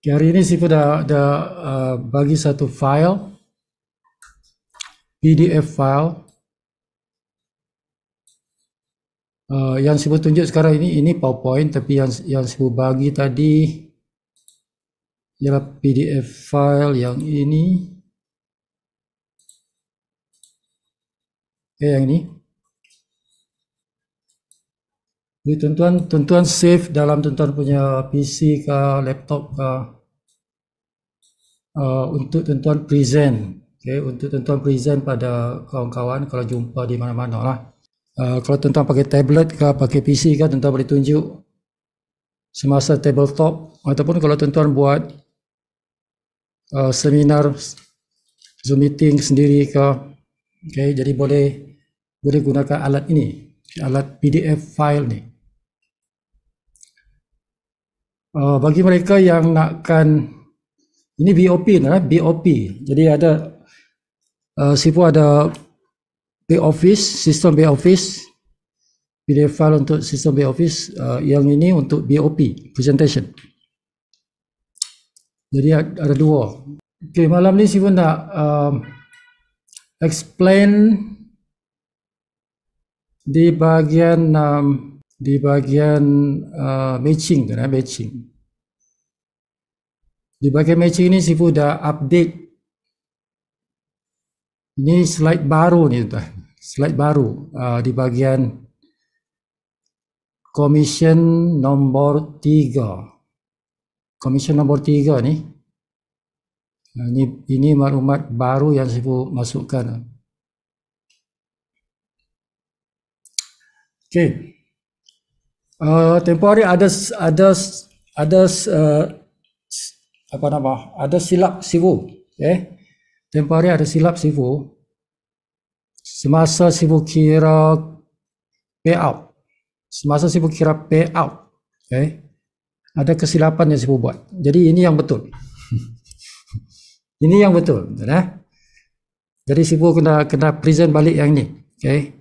Okay, hari ini Sifu dah bagi satu file, PDF file. Yang Sifu tunjuk sekarang ini PowerPoint, tapi yang Sifu bagi tadi ialah PDF file yang ini. Yang ini. Jadi tuan-tuan save dalam tuan-tuan punya PC ke laptop ke, untuk tuan-tuan present. Okay, untuk tuan-tuan present pada kawan-kawan kalau jumpa di mana-mana lah. Kalau tuan-tuan pakai tablet ke pakai PC ke, tuan-tuan boleh tunjuk semasa tabletop, ataupun kalau tuan-tuan buat seminar Zoom meeting sendiri ke, okay, jadi boleh gunakan alat ini, alat PDF file ni. Bagi mereka yang nakkan, ini BOP lah, BOP. Jadi ada Sifu ada BOffice, sistem BOffice, PDF file untuk sistem BOffice, yang ini untuk BOP presentation. Jadi ada dua. Okay, malam ni Sifu nak explain di bahagian matching tu, matching. Di bahagian matching ni Sifu dah update. Ini slide baru ni tuan. Slide baru di bahagian commission nombor 3. Commission nombor 3 ni. Ini maklumat baru yang Sifu masukkan. Okay. Tempoh hari ada silap Sifu. Okay. Tempoh hari ada silap Sifu semasa Sifu kira payout. Semasa Sifu kira payout, okay, ada kesilapan yang Sifu buat. Jadi ini yang betul. Ini yang betul, Jadi Sifu kena present balik yang ni, okay.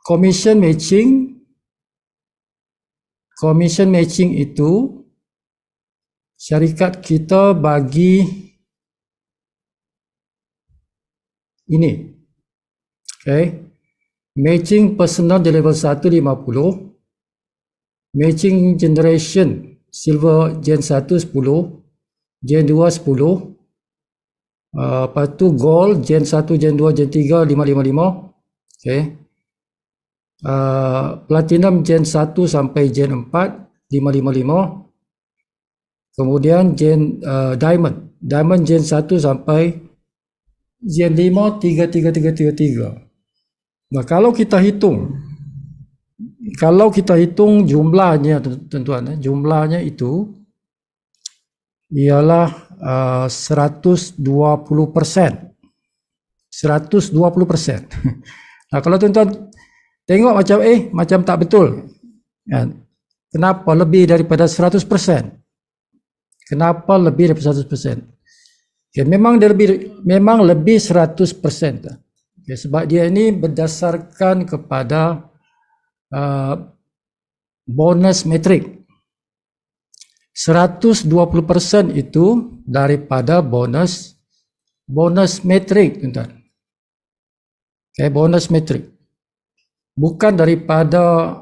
Commission matching itu syarikat kita bagi ini, okay. Matching personal di level 1 50, matching generation silver gen 1 10, gen 2 10, lepas tu gold gen 1 gen 2 gen 3 555, okay. Platinum gen 1 sampai gen 4 555, kemudian gen diamond gen 1 sampai gen 5 33333. Nah, kalau kita hitung jumlahnya tuan-tuan, jumlahnya itu ialah 120%. 120%. Nah, kalau tuan-tuan tengok macam tak betul. Kenapa lebih daripada 100%? Kenapa lebih daripada 100%? Okay, memang lebih 100%. Okay, sebab dia ini berdasarkan kepada bonus metrik. 120% itu daripada bonus metrik, tuan-tuan. Okay, bonus metrik. Bukan daripada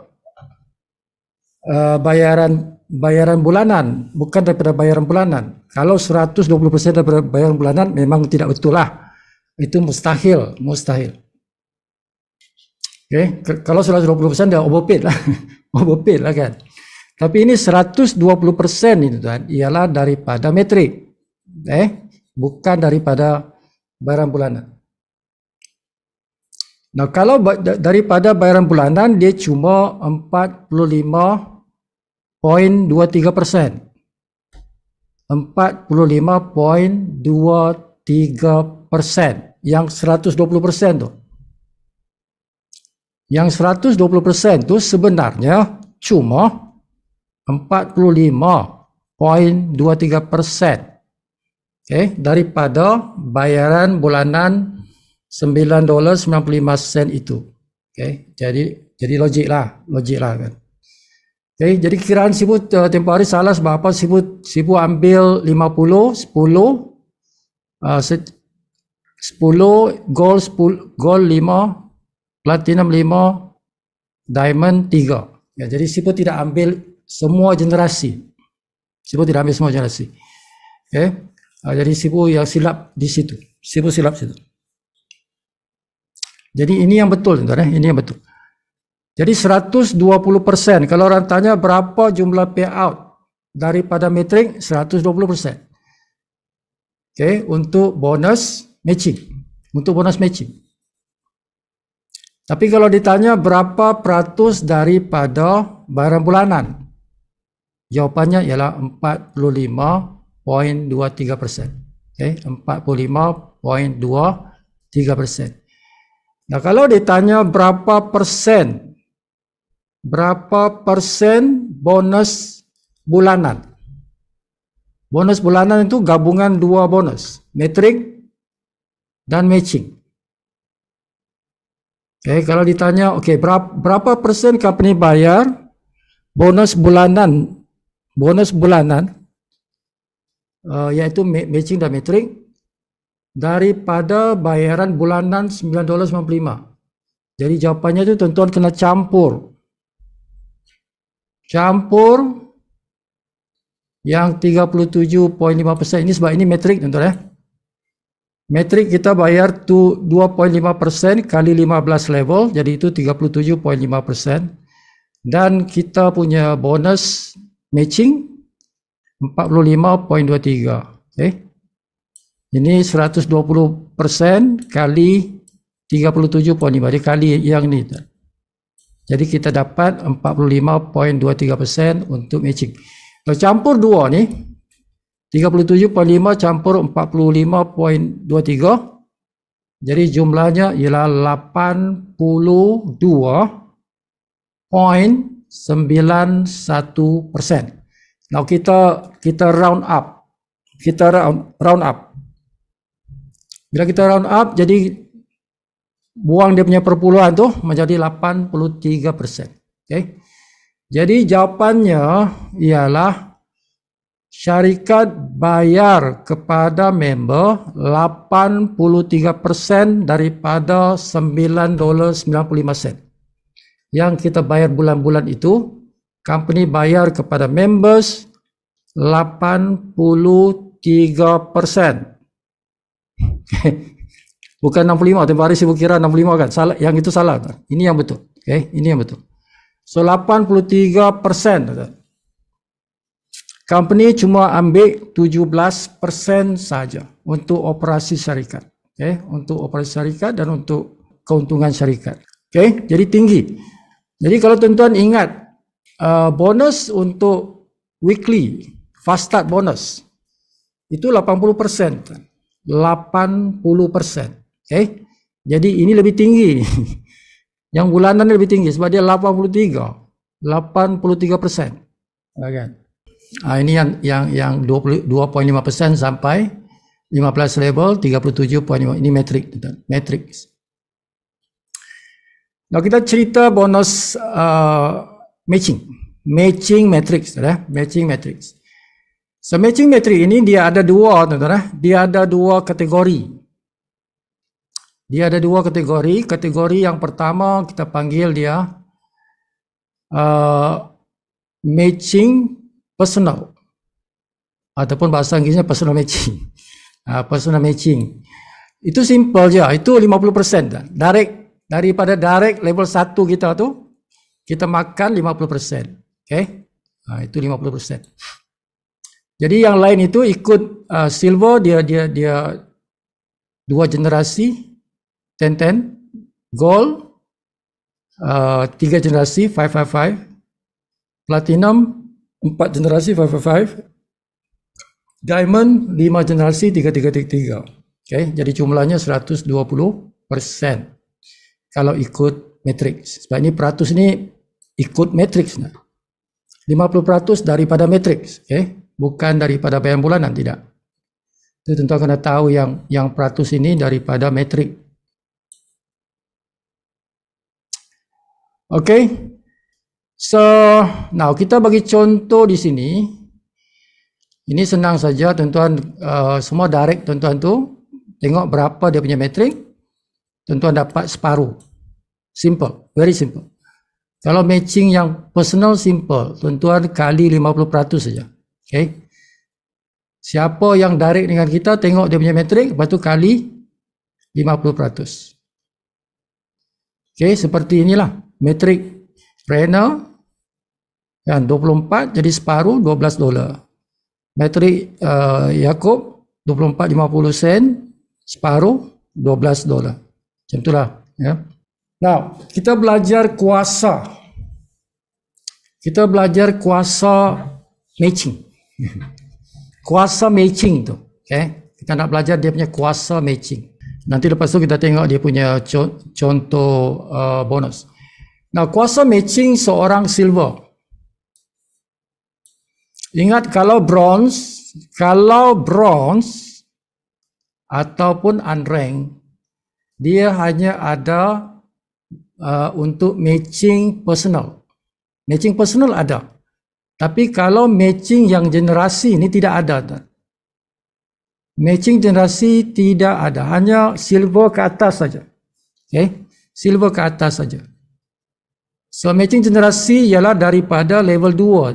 bayaran bulanan, bukan daripada bayaran bulanan. Kalau 120% daripada bayaran bulanan memang tidak betul lah. Itu mustahil. Okay. Kalau 120% dah overpaid lah. Overpaid lah kan. Tapi ini 120% itu tuan, ialah daripada metrik. Bukan daripada bayaran bulanan. Nah, kalau daripada bayaran bulanan dia cuma 45.23%. 45.23%. Yang 120% tu. Yang 120% tu sebenarnya cuma 45.23%. Okay, daripada bayaran bulanan $9.95 itu. Okay, jadi logik lah kan. Okay, jadi kiraan Sibu tempoh hari salah sebab apa? Sibu ambil 50, 10, 10, gold 10, gold 5, platinum 5, diamond 3. Ya, jadi Sibu tidak ambil semua generasi. Sibu tidak ambil semua generasi. Okay. Jadi Sibu yang silap di situ. Sibu silap situ. Jadi ini yang betul, tuan-tuan, ini yang betul. Jadi 120%. Kalau orang tanya berapa jumlah payout daripada metrik, 120%. Okay, untuk bonus matching. Untuk bonus matching. Tapi kalau ditanya berapa peratus daripada bayaran bulanan, jawapannya ialah 45.23%. Okay, 45.23%. Nah, kalau ditanya berapa persen bonus bulanan? Bonus bulanan itu gabungan dua bonus, metrik dan matching. Okay, kalau ditanya, okay, berapa persen company bayar bonus bulanan, yaitu matching dan metrik daripada bayaran bulanan $9.95. Jadi jawapannya itu tuan-tuan kena campur yang 37.5%. Ini sebab ini metrik, tuan-tuan, metrik kita bayar tu 2.5% kali 15 level, jadi itu 37.5%. Dan kita punya bonus matching 45.23. Okay. Ini 120% kali 37.5, dikali yang ini. Jadi kita dapat 45.23% untuk matching. Kalau campur dua ni, 37.5 campur 45.23, jadi jumlahnya ialah 82.91%. Now kita round up. Round up. Bila kita round up, jadi buang dia punya perpuluhan tu menjadi 83%. Okay. Jadi jawapannya ialah syarikat bayar kepada member 83% daripada $9.95. Yang kita bayar bulan-bulan itu, company bayar kepada members 83%. Bukan 65, tempoh hari Sibu kira 65 kan. Salah, yang itu salah. Ini yang betul. Okay, ini yang betul. So 83%. Company cuma ambil 17% saja untuk operasi syarikat. Okay, untuk operasi syarikat dan untuk keuntungan syarikat. Okay, jadi tinggi. Jadi kalau tuan-tuan ingat, bonus untuk weekly fast start bonus itu 80%. 80%. Okay, jadi ini lebih tinggi. Yang bulanan lebih tinggi sebab dia 83%. Kan? Ini yang 2.5% sampai 15 level 37.5. Ini metrik, metrik. Nah, kita cerita bonus matching matrix, matching matrix. So matching matrix ini dia ada dua, dia ada dua kategori. Dia ada dua kategori. Kategori yang pertama kita panggil dia matching personal, ataupun bahasa Inggrisnya personal matching. Personal matching itu simple je, itu 50%. Daripada direct level 1 kita tu, kita makan 50%. Okay, itu 50%. Jadi yang lain itu ikut silver, dia dua generasi 10-10, gold 3 generasi 555, platinum 4 generasi 555, diamond 5 generasi 333. Okay, jadi jumlahnya 120% kalau ikut matrix. Sebab ini peratus ni ikut matrix. 50% daripada matrix, okay? Bukan daripada bayaran bulanan, tidak. Itu tentu kena tahu yang peratus ini daripada matrix. Okay. So, now kita bagi contoh di sini. Ini senang saja tuan-tuan, semua direct tuan-tuan tu. Tengok berapa dia punya metrik. Tuan-tuan dapat separuh. Simple, very simple. Kalau matching yang personal simple, tuan-tuan kali 50% saja. Okay. Siapa yang direct dengan kita, tengok dia punya metrik, lepas tu kali 50%. Okay, seperti inilah. Metrik Renner, kan, 24 jadi separuh $12. Metrik Yaakob 24.50 sen, separuh $12. Macam itulah, ya. Now, kita belajar kuasa. Kita belajar kuasa matching. Kuasa matching tu, okay? Kita nak belajar dia punya kuasa matching. Nanti lepas tu kita tengok dia punya contoh bonus. Nah, kuasa matching seorang silver. Ingat kalau bronze ataupun unranked, dia hanya ada untuk matching personal. Matching personal ada. Tapi kalau matching yang generasi ini tidak ada. Matching generasi tidak ada. Hanya silver ke atas saja. Okay? Silver ke atas saja. So matching generasi ialah daripada level 2.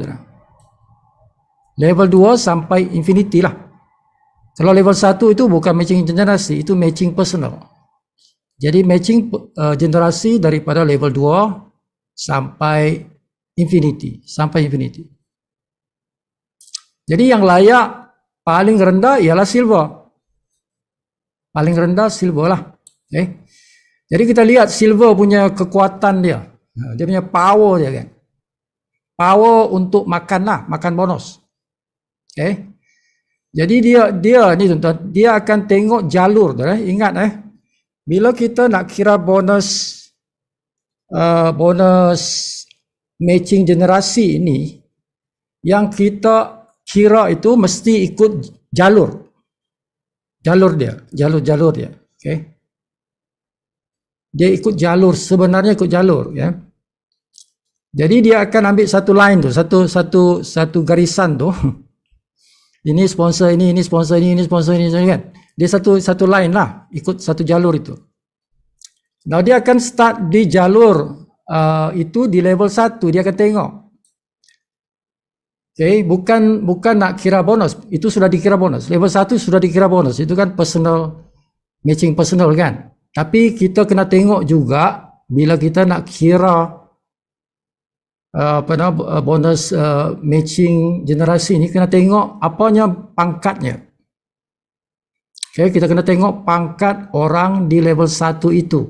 Level 2 sampai infinity lah. Kalau level 1 itu bukan matching generasi, itu matching personal. Jadi matching generasi daripada level 2 sampai infinity. Jadi yang layak paling rendah ialah silver. Paling rendah silver lah. Okay. Jadi kita lihat silver punya kekuatan dia. Dia punya power dia kan. Power untuk makan lah, makan bonus. Okay. Jadi dia ni tuan-tuan, dia akan tengok jalur tu. Ingat bila kita nak kira bonus matching generasi ini, yang kita kira itu mesti ikut jalur dia. Okay. Dia ikut jalur, sebenarnya ikut jalur, ya. Jadi dia akan ambil satu line tu, satu garisan tu. Ini sponsor ini sponsor ini kan. Dia satu line lah, ikut satu jalur itu. Nah, dia akan start di jalur itu di level 1, dia akan tengok. Okay, bukan nak kira bonus, itu sudah dikira bonus. Level 1 sudah dikira bonus, itu kan personal, matching personal kan. Tapi kita kena tengok juga bila kita nak kira bonus matching generasi ni, kena tengok apanya pangkatnya. Okay, kita kena tengok pangkat orang di level 1 itu.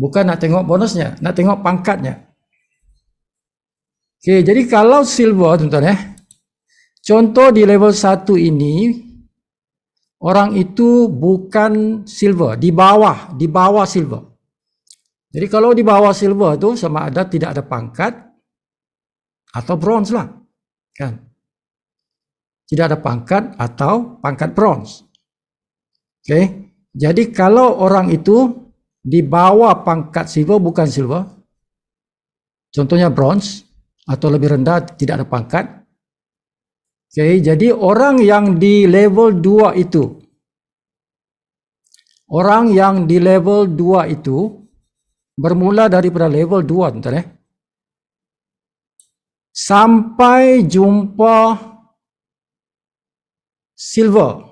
Bukan nak tengok bonusnya, nak tengok pangkatnya. Okay, jadi kalau silver tuan-tuan contoh di level 1 ini, orang itu bukan silver, di bawah silver. Jadi kalau di bawah silver tu sama ada tidak ada pangkat atau bronze lah, kan? Tidak ada pangkat atau pangkat bronze. Okay. Jadi kalau orang itu di bawah pangkat silver, bukan silver, contohnya bronze atau lebih rendah, tidak ada pangkat. Okay. Jadi orang yang di level 2 itu, bermula daripada level 2 tuan-tuan sampai jumpa silver.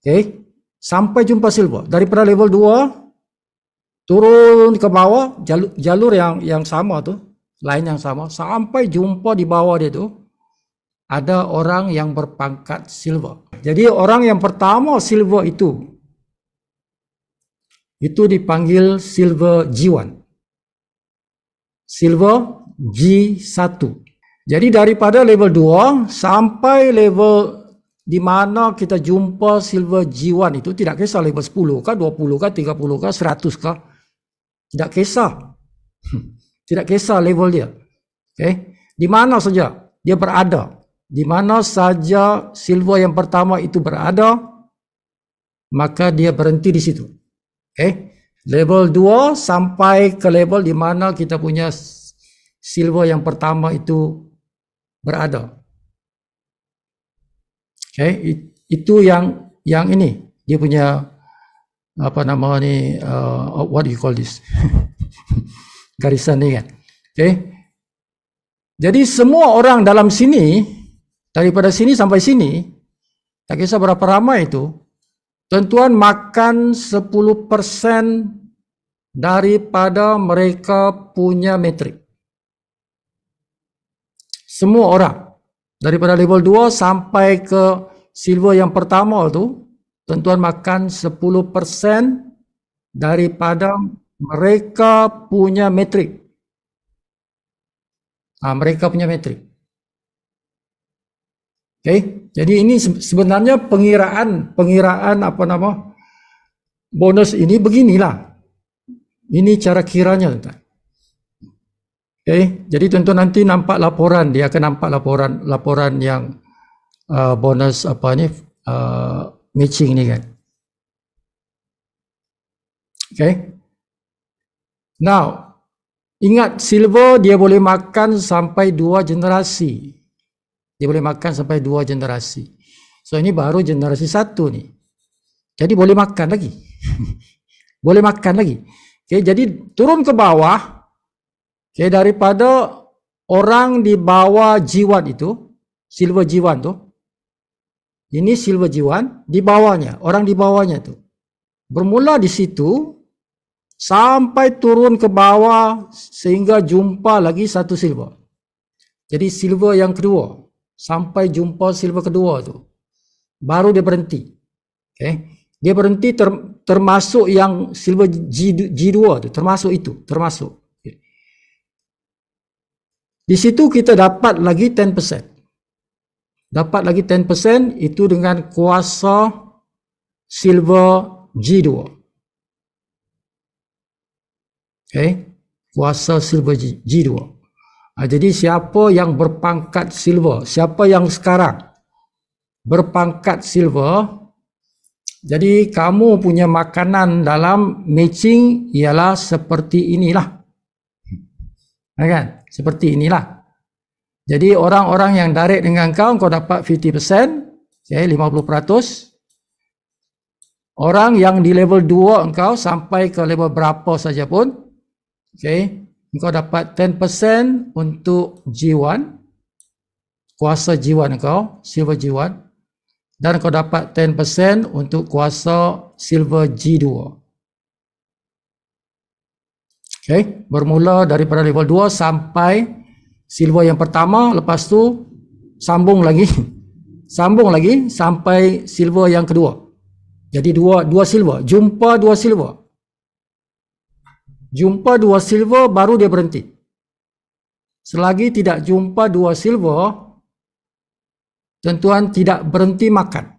Okay. Sampai jumpa silver. Daripada level 2 turun ke bawah, jalur yang sama tu, line yang sama, sampai jumpa di bawah dia tu ada orang yang berpangkat silver. Jadi orang yang pertama silver itu dipanggil silver G1. Silver G1. Jadi daripada level 2 sampai level di mana kita jumpa silver G1 itu, tidak kisah level 10 kah, 20 kah, 30 kah, 100 kah. Tidak kisah. Tidak kisah level dia. Okay. Di mana saja dia berada. Di mana saja silver yang pertama itu berada, maka dia berhenti di situ. Okay. Level 2 sampai ke level di mana kita punya silver yang pertama itu berada. Okay, itu yang ini dia punya apa nama ni, what do you call this? Garisan ni kan. Okay. Jadi semua orang dalam sini, daripada sini sampai sini, tak kisah berapa ramai itu, tuan-tuan makan 10% daripada mereka punya metrik. Semua orang. Daripada level 2 sampai ke silver yang pertama tu, tuan-tuan makan 10% daripada mereka punya metrik. Mereka punya metrik. Okay. Jadi ini sebenarnya pengiraan apa nama bonus ini beginilah. Ini cara kiranya, tuan. Okay. Jadi tuan-tuan nanti nampak laporan, dia akan nampak laporan yang bonus apa ni matching ni kan. Okay. Now, ingat silver dia boleh makan sampai 2 generasi. Dia boleh makan sampai 2 generasi. So ini baru generasi 1 ni. Jadi boleh makan lagi. Boleh makan lagi. Okay, jadi turun ke bawah. Okay, daripada orang di bawah G1 itu, silver G1 tu, ini silver G1, di bawahnya, orang di bawahnya tu, bermula di situ, sampai turun ke bawah, sehingga jumpa lagi satu silver. Jadi silver yang kedua, sampai jumpa silver kedua tu, baru dia berhenti. Okay. Dia berhenti termasuk yang silver G2 tu, termasuk itu, termasuk. Di situ kita dapat lagi 10%. Dapat lagi 10% itu dengan kuasa silver G2. Okay. Kuasa silver G2. Jadi siapa yang berpangkat silver, siapa yang sekarang berpangkat silver, jadi kamu punya makanan dalam matching ialah seperti inilah. Kan? Seperti inilah. Jadi orang-orang yang direct dengan kau dapat 50%, okay, 50%. Orang yang di level 2 engkau sampai ke level berapa saja pun, okay, engkau dapat 10% untuk G1, kuasa G1 engkau, silver G1, dan engkau dapat 10% untuk kuasa silver G2. Okay, bermula daripada level 2 sampai silver yang pertama, lepas tu sambung lagi sampai silver yang kedua. Jadi dua silver, jumpa dua silver baru dia berhenti. Selagi tidak jumpa 2 silver, tuan-tuan tidak berhenti makan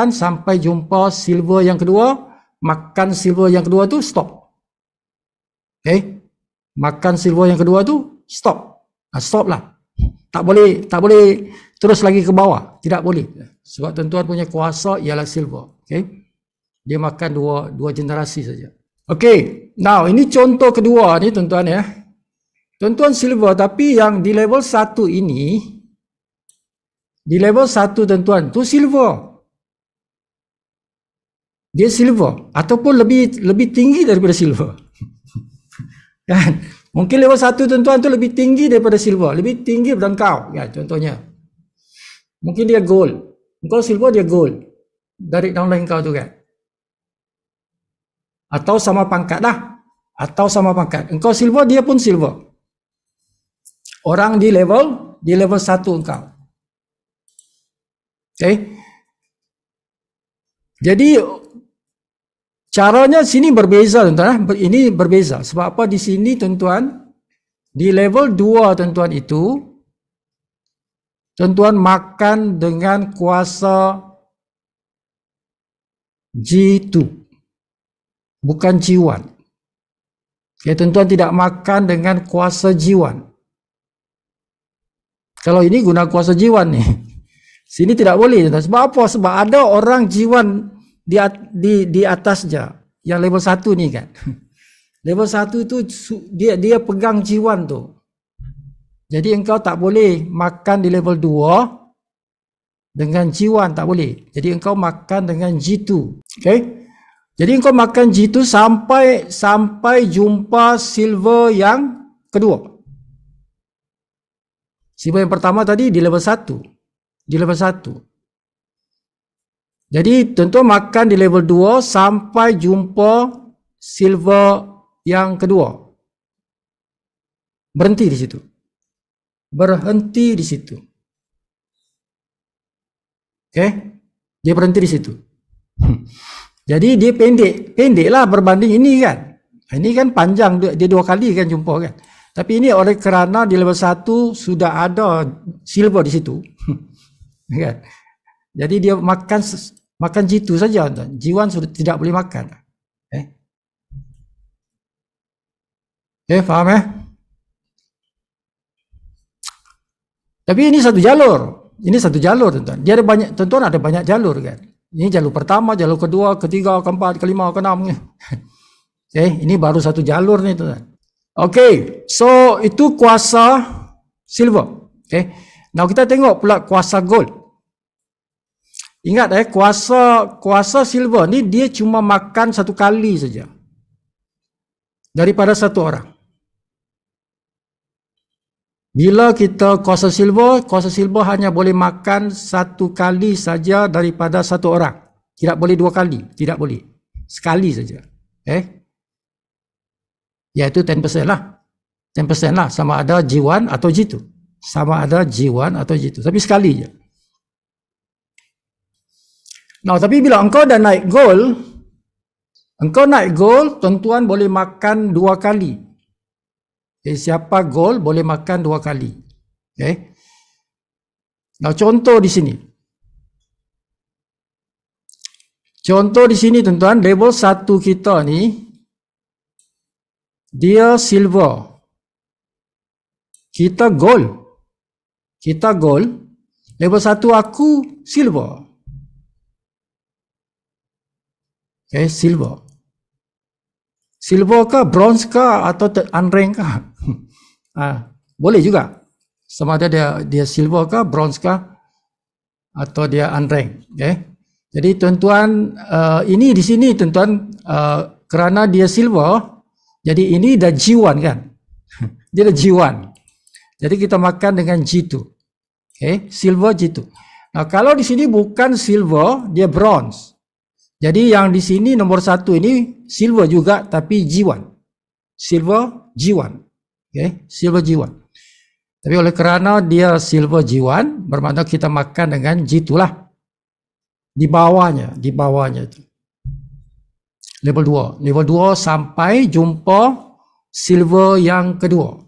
sampai jumpa silver yang kedua. Makan silver yang kedua tu stop. Okay, makan silver yang kedua tu stop. Stop lah. Tak boleh terus lagi ke bawah. Tidak boleh. Sebab tuan-tuan punya kuasa ialah silver. Okay, dia makan dua generasi saja. Okay, now ini contoh kedua ni tuan-tuan ya. Tuan-tuan silver, tapi yang di level 1 ini, di level 1 tuan-tuan tu silver. Dia silver ataupun lebih tinggi daripada silver. Kan? Mungkin level 1 tuan-tuan tu lebih tinggi daripada silver, lebih tinggi daripada engkau, ya, contohnya. Mungkin dia gold. Engkau silver, dia gold. Dari downline kau tu kan. Atau sama pangkat lah. Atau sama pangkat. Engkau silver, dia pun silver. Orang di level 1 engkau. Okay. Jadi caranya sini berbeza tuan-tuan. Ini berbeza. Sebab apa di sini tuan-tuan? Di level 2 tuan-tuan itu, tuan-tuan makan dengan kuasa G2. Bukan G1. Okay, tuan-tuan tidak makan dengan kuasa G1. Kalau ini guna kuasa G1 ni. Sini tidak boleh tuan-tuan. Sebab apa? Sebab ada orang G1 di atas je. yang level 1 ni kan. Level 1 tu dia pegang G1 tu. Jadi engkau tak boleh makan di level 2 dengan G1, tak boleh. Jadi engkau makan dengan G2. Okay? Jadi engkau makan G2 sampai jumpa silver yang kedua. Silver yang pertama tadi di level 1. Di level 1. Jadi tentu makan di level 2 sampai jumpa silver yang kedua. Berhenti di situ. Berhenti di situ. Okay? Dia berhenti di situ. Jadi dia pendeklah berbanding ini kan. Ini kan panjang, dia 2 kali kan jumpa kan. Tapi ini oleh kerana di level 1 sudah ada silver di situ. Kan? Jadi dia makan G2 saja, G1 sudah tidak boleh makan. Faham Tapi ini satu jalur. Ini satu jalur, tuan-tuan. Dia ada banyak, tuan-tuan ada banyak jalur kan. Ini jalur pertama, jalur kedua, ketiga, keempat, kelima, keenam. Ini baru satu jalur nih, tuan-tuan. Okay, so itu kuasa silver. Okay. Now kita tengok pula kuasa gold. Ingat kuasa silver ni dia cuma makan satu kali saja. Daripada satu orang. Bila kita kuasa silver hanya boleh makan satu kali saja daripada satu orang. Tidak boleh 2 kali, tidak boleh. Sekali saja. Iaitu 10% lah. 10% lah, sama ada G1 atau G2. Sama ada G1 atau G2. Tapi sekali je. Nah, tapi bila engkau dah naik gold, tuan-tuan boleh makan 2 kali. Siapa gold boleh makan 2 kali. Nah, contoh di sini. Contoh di sini, tuan-tuan, level 1 kita ni dia silver. Kita gold. Level 1 aku silver. Silver. Silver ke, bronze ke, atau unranked ke? Boleh juga. Sama ada dia silver ke, bronze ke, atau dia unranked. Jadi tuan-tuan, ini di sini tuan-tuan, kerana dia silver, jadi ini dah G1 kan? Dia dah G1. Jadi kita makan dengan G2. Silver G2. Nah, kalau di sini bukan silver, dia bronze. Jadi yang di sini nomor 1 ini silver juga tapi G1. Silver G1. Silver G1. Tapi oleh kerana dia silver G1, bermakna kita makan dengan G2 lah. Di bawahnya itu. Level 2 sampai jumpa silver yang kedua.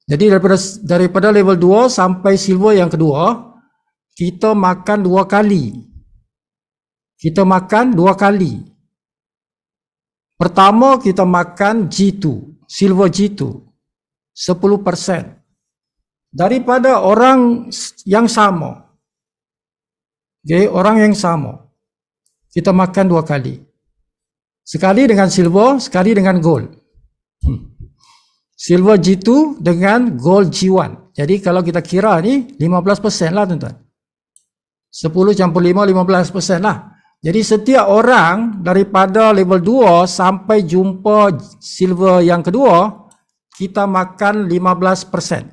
Jadi daripada level 2 sampai silver yang kedua, kita makan 2 kali. Pertama kita makan G2, silver G2, 10%. Daripada orang yang sama. Orang yang sama. Kita makan 2 kali. Sekali dengan silver, sekali dengan gold. Silver G2 dengan gold G1. Jadi kalau kita kira ni 15% lah, tuan-tuan. 10 campur 5, 15% lah. Jadi setiap orang daripada level 2 sampai jumpa silver yang kedua, kita makan 15%.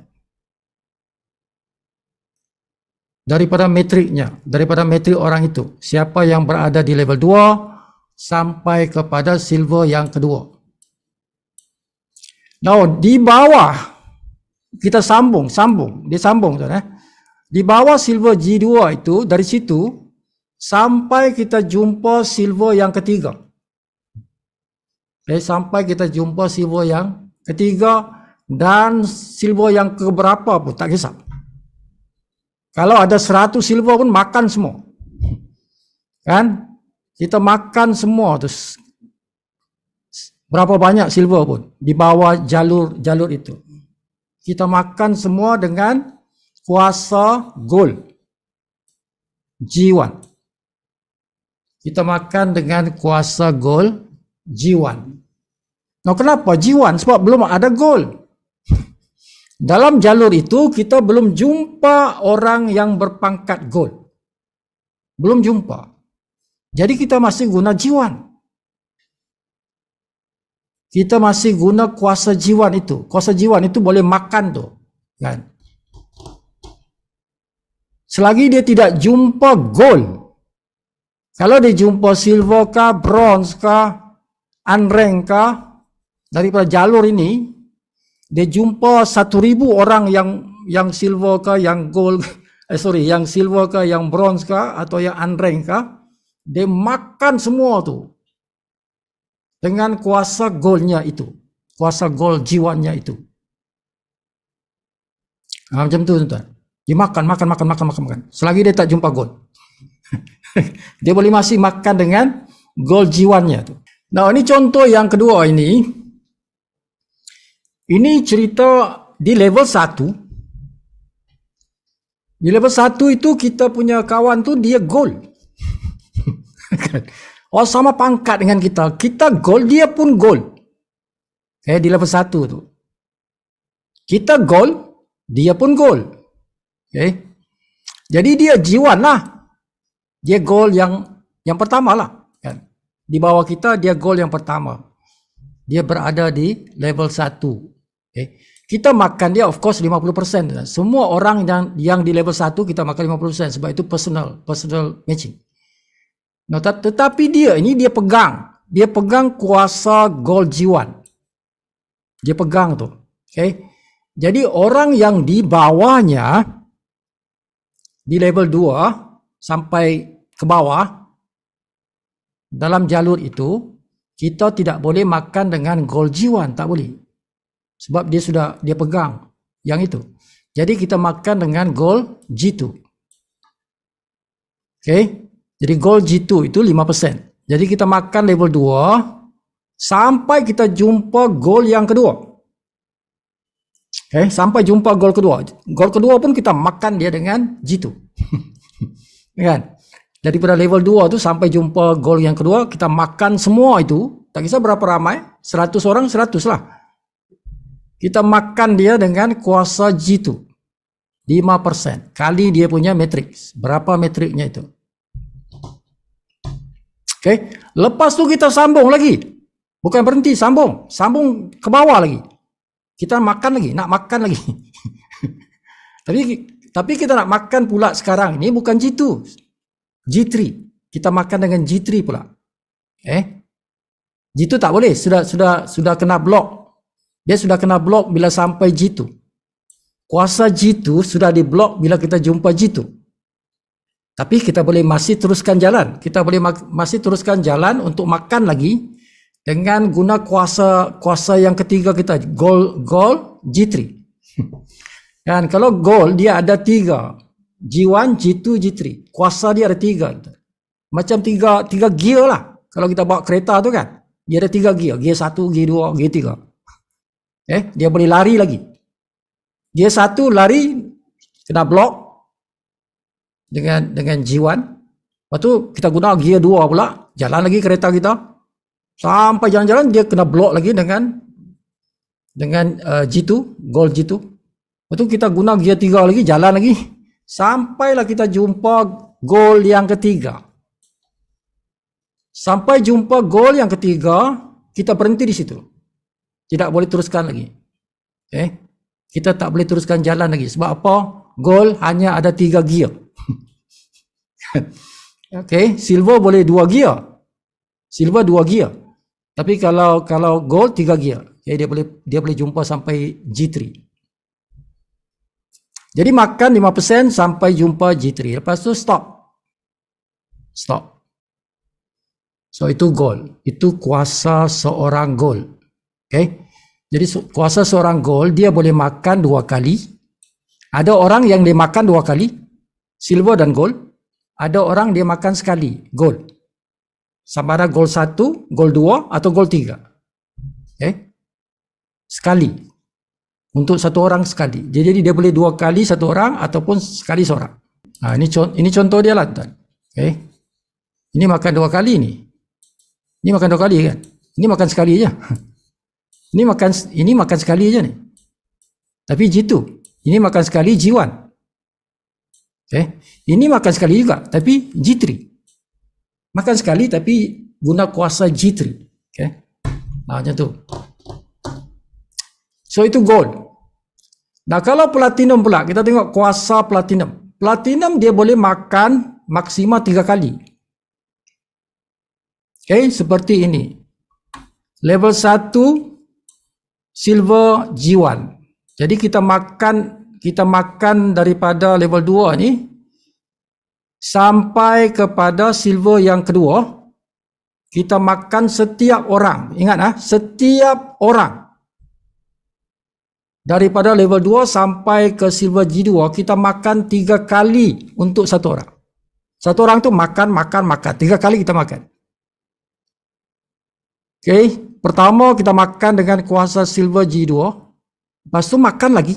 Daripada metriknya, daripada metrik orang itu. Siapa yang berada di level 2 sampai kepada silver yang kedua. Now, di bawah, kita sambung. Dia sambung, tuan. Di bawah silver G2 itu, dari situ, sampai kita jumpa silver yang ketiga. Sampai kita jumpa silver yang ketiga dan silver yang keberapa pun tak kisah. Kalau ada 100 silver pun makan semua. Kan? Kita makan semua tu. Berapa banyak silver pun di bawah jalur itu. Kita makan semua dengan kuasa gold G1. kita makan dengan kuasa gold G1. Nah, kenapa G1? Sebab belum ada gold. Dalam jalur itu kita belum jumpa orang yang berpangkat gold. Belum jumpa. Jadi kita masih guna G1. Kita masih guna kuasa G1 itu. Kuasa G1 itu boleh makan tuh, kan? Selagi dia tidak jumpa gold. Kalau dia jumpa silver kah, bronze kah, unranked kah, daripada jalur ini, dia jumpa 1,000 orang yang silver kah, yang gold, yang silver kah, yang bronze kah, atau yang unranked kah, dia makan semua tu dengan kuasa goldnya itu, kuasa gold G1-nya itu. Macam tu tuan. Dia makan. Selagi dia tak jumpa gold. Dia boleh masih makan dengan gold G1-nya tu. Nah, ini contoh yang kedua ini. Ini cerita di level 1. Di level 1 itu kita punya kawan tu dia gold. Oh, sama pangkat dengan kita. Kita gold, dia pun gold. Di level 1 tu. Kita gold, dia pun gold. Jadi dia G1 lah. Dia gold yang pertama lah, kan? Di bawah kita dia gold yang pertama. Dia berada di level 1. Kita makan dia of course 50%. Semua orang yang di level 1 kita makan 50% sebab itu personal matching. Nah, tetapi dia pegang kuasa gold G1. Dia pegang tu. Jadi orang yang di bawahnya di level 2 sampai ke bawah dalam jalur itu kita tidak boleh makan dengan gold G1, tak boleh. Sebab dia pegang yang itu. Jadi kita makan dengan gold G2. Jadi gold G2 itu 5%. Jadi kita makan level 2 sampai kita jumpa gold yang kedua. Sampai jumpa gold kedua. Gold kedua pun kita makan dia dengan G2. Kan? Daripada level 2 tu sampai jumpa gold yang kedua, kita makan semua itu. Tak kisah berapa ramai, 100 orang 100 lah. Kita makan dia dengan kuasa G2. 5% kali dia punya matrix. Berapa matriknya itu? Lepas tu kita sambung lagi. Bukan berhenti, sambung ke bawah lagi. Kita makan lagi, nak makan lagi. Tapi kita nak makan pula sekarang. Ini bukan G2. G3. Kita makan dengan G3 pula. G2 tak boleh, sudah kena blok. Dia sudah kena blok bila sampai G2. Kuasa G2 sudah diblok bila kita jumpa G2. Tapi kita boleh masih teruskan jalan. Kita boleh masih teruskan jalan untuk makan lagi dengan guna kuasa yang ketiga kita, gold G3. Dan kalau gold dia ada 3, G1, G2, G3. Kuasa dia ada 3. Macam 3 gear lah. Kalau kita bawa kereta tu kan, dia ada 3 gear. Gear 1, gear 2, gear 3. Dia boleh lari lagi. Gear 1 lari kena blok dengan G1. Lepas tu kita guna gear 2 pula, jalan lagi kereta kita. Sampai jalan-jalan dia kena blok lagi dengan G2, gold G2. Lepas tu kita guna gear 3 lagi, jalan lagi. Sampailah kita jumpa goal yang ketiga. Sampai jumpa goal yang ketiga, kita berhenti di situ. Tidak boleh teruskan lagi. Kita tak boleh teruskan jalan lagi. Sebab apa? Goal hanya ada 3 gear. Silver boleh 2 gear. Silver 2 gear. Tapi kalau gold 3 gear. Dia boleh jumpa sampai G3. Jadi makan 5% sampai jumpa G3. Lepas tu stop. So itu gold. Itu kuasa seorang gold. Jadi kuasa seorang gold dia boleh makan 2 kali. Ada orang yang dia makan 2 kali, silver dan gold. Ada orang dia makan sekali, gold. Sama ada gold 1, gold 2 atau gold 3. Sekali. Untuk satu orang sekali. Jadi dia boleh 2 kali satu orang ataupun sekali seorang. Ini contoh dia lah tuan. Ini makan 2 kali ni. Ini makan 2 kali kan? Ini makan sekali aja. Ini makan sekali aja ni. Tapi G2, ini makan sekali G1. Ini makan sekali juga, tapi G3. Makan sekali tapi guna kuasa G3. Macam tu. So itu gold. Nah, kalau platinum pula, kita tengok kuasa platinum. Platinum dia boleh makan maksimal 3 kali. Seperti ini. Level 1 silver G1. Jadi kita makan daripada level 2 ni sampai kepada silver yang kedua. Kita makan setiap orang. Ingat setiap orang. Daripada level 2 sampai ke silver G2, kita makan 3 kali untuk satu orang. Satu orang tu makan. 3 kali kita makan. Pertama kita makan dengan kuasa silver G2. Lepas tu makan lagi.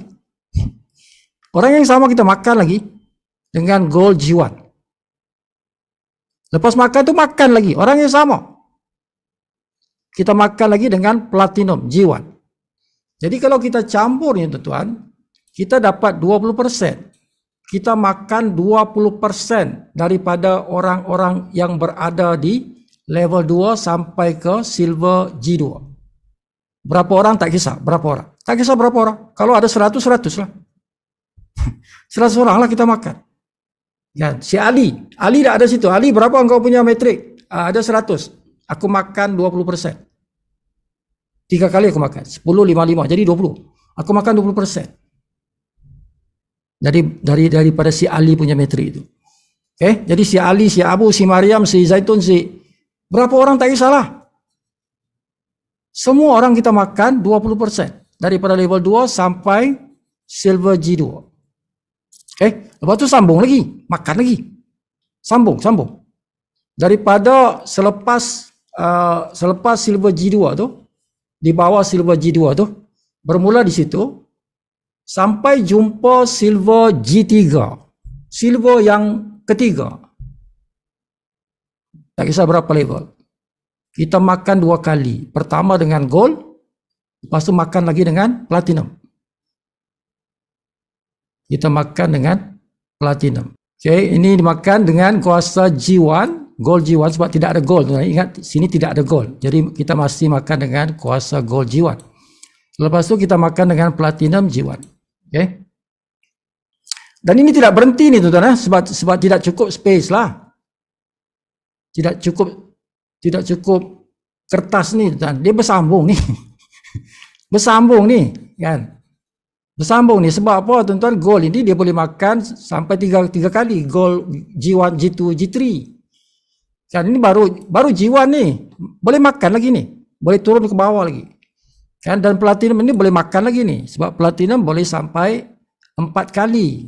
Orang yang sama kita makan lagi dengan gold G1. Lepas makan tu makan lagi. Orang yang sama. Kita makan lagi dengan platinum G1. Jadi kalau kita campur ni tuan-tuan, kita dapat 20%. Kita makan 20% daripada orang-orang yang berada di level 2 sampai ke silver G2. Berapa orang tak kisah, berapa orang. Tak kisah berapa orang. Kalau ada 100 lah. 100 orang lah kita makan. Si Ali tak ada situ. Ali, berapa engkau punya metrik? Ada 100. Aku makan 20%. 3 kali aku makan. 10, 5, jadi 20. Aku makan 20%. Daripada si Ali punya metrik itu. Jadi si Ali, si Abu, si Maryam, si Zaitun, berapa orang tak kisahlah. Semua orang kita makan 20%. Daripada level 2 sampai silver G2. Lepas tu sambung lagi. Makan lagi. Sambung. Daripada selepas silver G2 tu, di bawah silver G2 tu, bermula di situ, sampai jumpa silver G3. Silver yang ketiga. Tak kisah berapa level. Kita makan 2 kali. Pertama dengan gold, lepas tu makan lagi dengan platinum. Kita makan dengan platinum. Ini dimakan dengan kuasa G1, gold G1 sebab tidak ada gold. Ingat, sini tidak ada gold. Jadi kita masih makan dengan kuasa gold G1. Lepas tu kita makan dengan platinum G1. Dan ini tidak berhenti ni tuan-tuan, sebab tidak cukup space lah. Tidak cukup kertas ni tuan. Dia bersambung ni. Bersambung ni kan. Bersambung ni sebab apa tuan-tuan? Gold ini dia boleh makan sampai 3 kali. Gold G1, G2, G3. Kan ini baru G1 ni. Boleh makan lagi ni. Boleh turun ke bawah lagi. Kan, dan platinum ini boleh makan lagi ni. Sebab platinum boleh sampai 4 kali.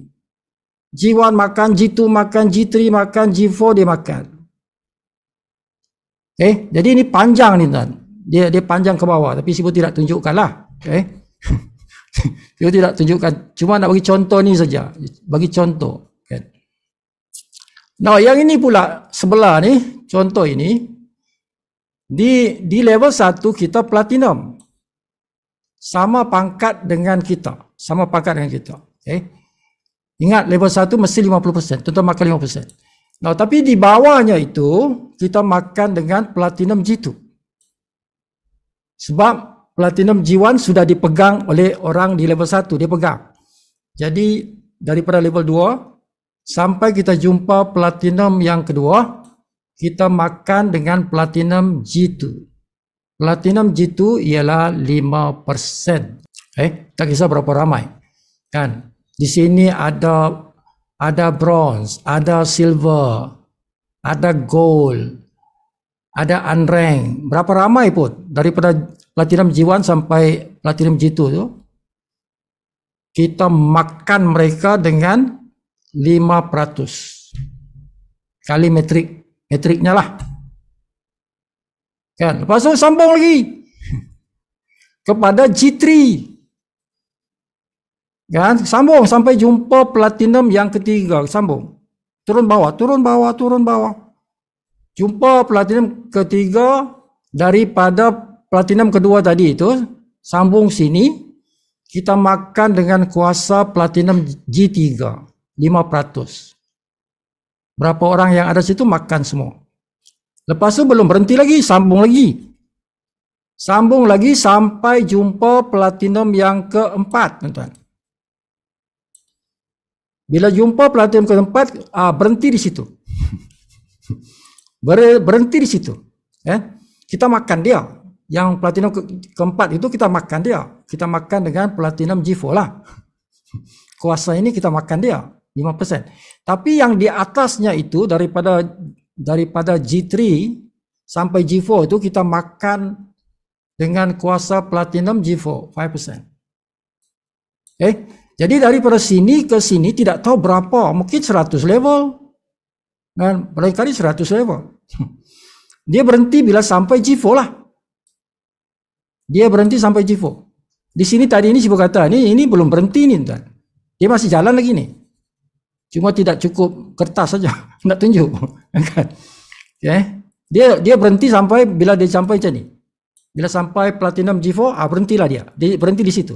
G1 makan, G2 makan, G3 makan, G4 dia makan. Jadi ini panjang ni tuan. Dia panjang ke bawah, tapi Sibu tidak tunjukkan lah. Sibu tidak tunjukkan, cuma nak bagi contoh ni saja. Bagi contoh. Nah, yang ini pula sebelah ni, contoh ini di level 1 kita platinum. Sama pangkat dengan kita. Ingat, level 1 mesti 50%. Tuan-tuan makan 50%. Nah, tapi di bawahnya itu kita makan dengan platinum G2. Sebab platinum G1 sudah dipegang oleh orang di level 1, dia pegang. Jadi daripada level 2 sampai kita jumpa platinum yang kedua, kita makan dengan platinum G2. Platinum G2 ialah 5%. Tak kisah berapa ramai. Kan? Di sini ada bronze, ada silver, ada gold, ada unranked. Berapa ramai pun daripada platinum G1 sampai platinum G2 tu, kita makan mereka dengan 5% kali metriknya lah. Kan? Lepas tu sambung lagi kepada G3. Kan? Sambung sampai jumpa platinum yang ketiga. Sambung. Turun bawah. jumpa platinum ketiga daripada platinum kedua tadi itu, sambung sini, kita makan dengan kuasa platinum G3, 5%. Berapa orang yang ada situ makan semua. Lepas tu belum berhenti lagi, sambung lagi. Sambung lagi sampai jumpa platinum yang keempat, tuan-tuan. Bila jumpa platinum keempat, berhenti di situ. Berhenti di situ. Kita makan dia. Yang platinum keempat itu kita makan dia. Kita makan dengan platinum G4 lah. Kuasa ini kita makan dia, 5%. Tapi yang di atasnya itu daripada G3 sampai G4 itu kita makan dengan kuasa platinum G4, 5%. Jadi daripada sini ke sini tidak tahu berapa, mungkin 100 level. Dan barangkali 100 level. Dia berhenti bila sampai G4 lah. Dia berhenti sampai G4. Di sini tadi ini Sifu kata, ini belum berhenti nih, tuan. Dia masih jalan lagi nih. Cuma tidak cukup kertas saja nak tunjuk. Dia berhenti sampai bila dia sampai macam ni. Bila sampai platinum G4, berhentilah dia. Dia berhenti di situ.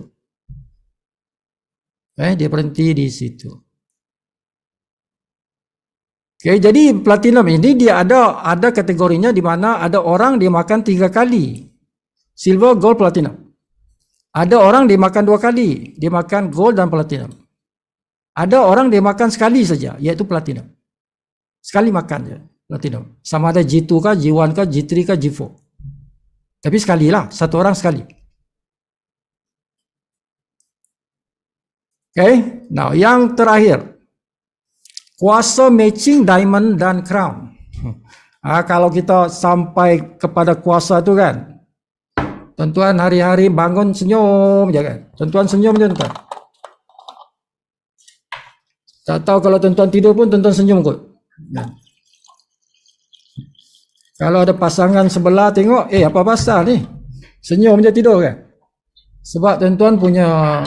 Dia berhenti di situ. Jadi platinum ini dia ada kategorinya di mana ada orang dia makan 3 kali. Silver, gold, platinum. Ada orang dia makan 2 kali. Dia makan gold dan platinum. Ada orang dia makan sekali saja, iaitu platinum. Sekali makan je, platinum. Sama ada G2 kah, G1 kah, G3 kah, G4. Tapi sekali lah, satu orang sekali. Now yang terakhir. Kuasa matching diamond dan crown. Kalau kita sampai kepada kuasa tu kan, tuan-tuan hari-hari bangun senyum je kan. Tuan-tuan senyum je, tuan-tuan. Tak tahu kalau tuan-tuan tidur pun tuan-tuan senyum kot. Kalau ada pasangan sebelah tengok, apa pasal ni? Senyum je tidur kan. Sebab tuan-tuan punya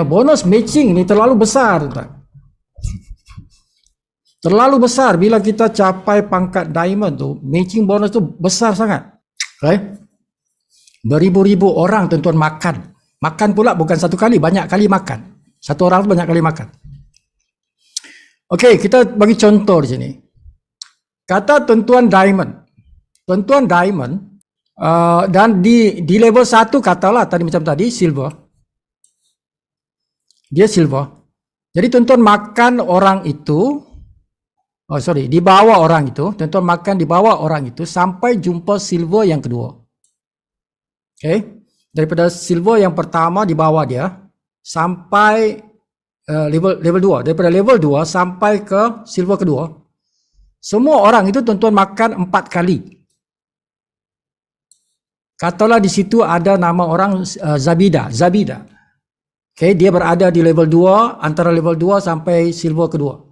bonus matching ni terlalu besar, tuan-tuan. Terlalu besar bila kita capai pangkat diamond tu, matching bonus tu besar sangat. Beribu-ribu orang tuan-tuan makan. Makan pula bukan satu kali, banyak kali makan. Satu orang tu banyak kali makan. Kita bagi contoh di sini. Kata tuan-tuan diamond. Tuan-tuan diamond dan di level 1 katalah tadi macam tadi silver. Dia silver. Jadi tuan-tuan makan orang itu, di bawah orang itu, tuan-tuan makan di bawah orang itu sampai jumpa silver yang kedua. Daripada silver yang pertama di bawah dia sampai level 2. Daripada level 2 sampai ke silver kedua. Semua orang itu tuan-tuan makan 4 kali. Katalah di situ ada nama orang Zabida. Dia berada di level 2, antara level 2 sampai silver kedua.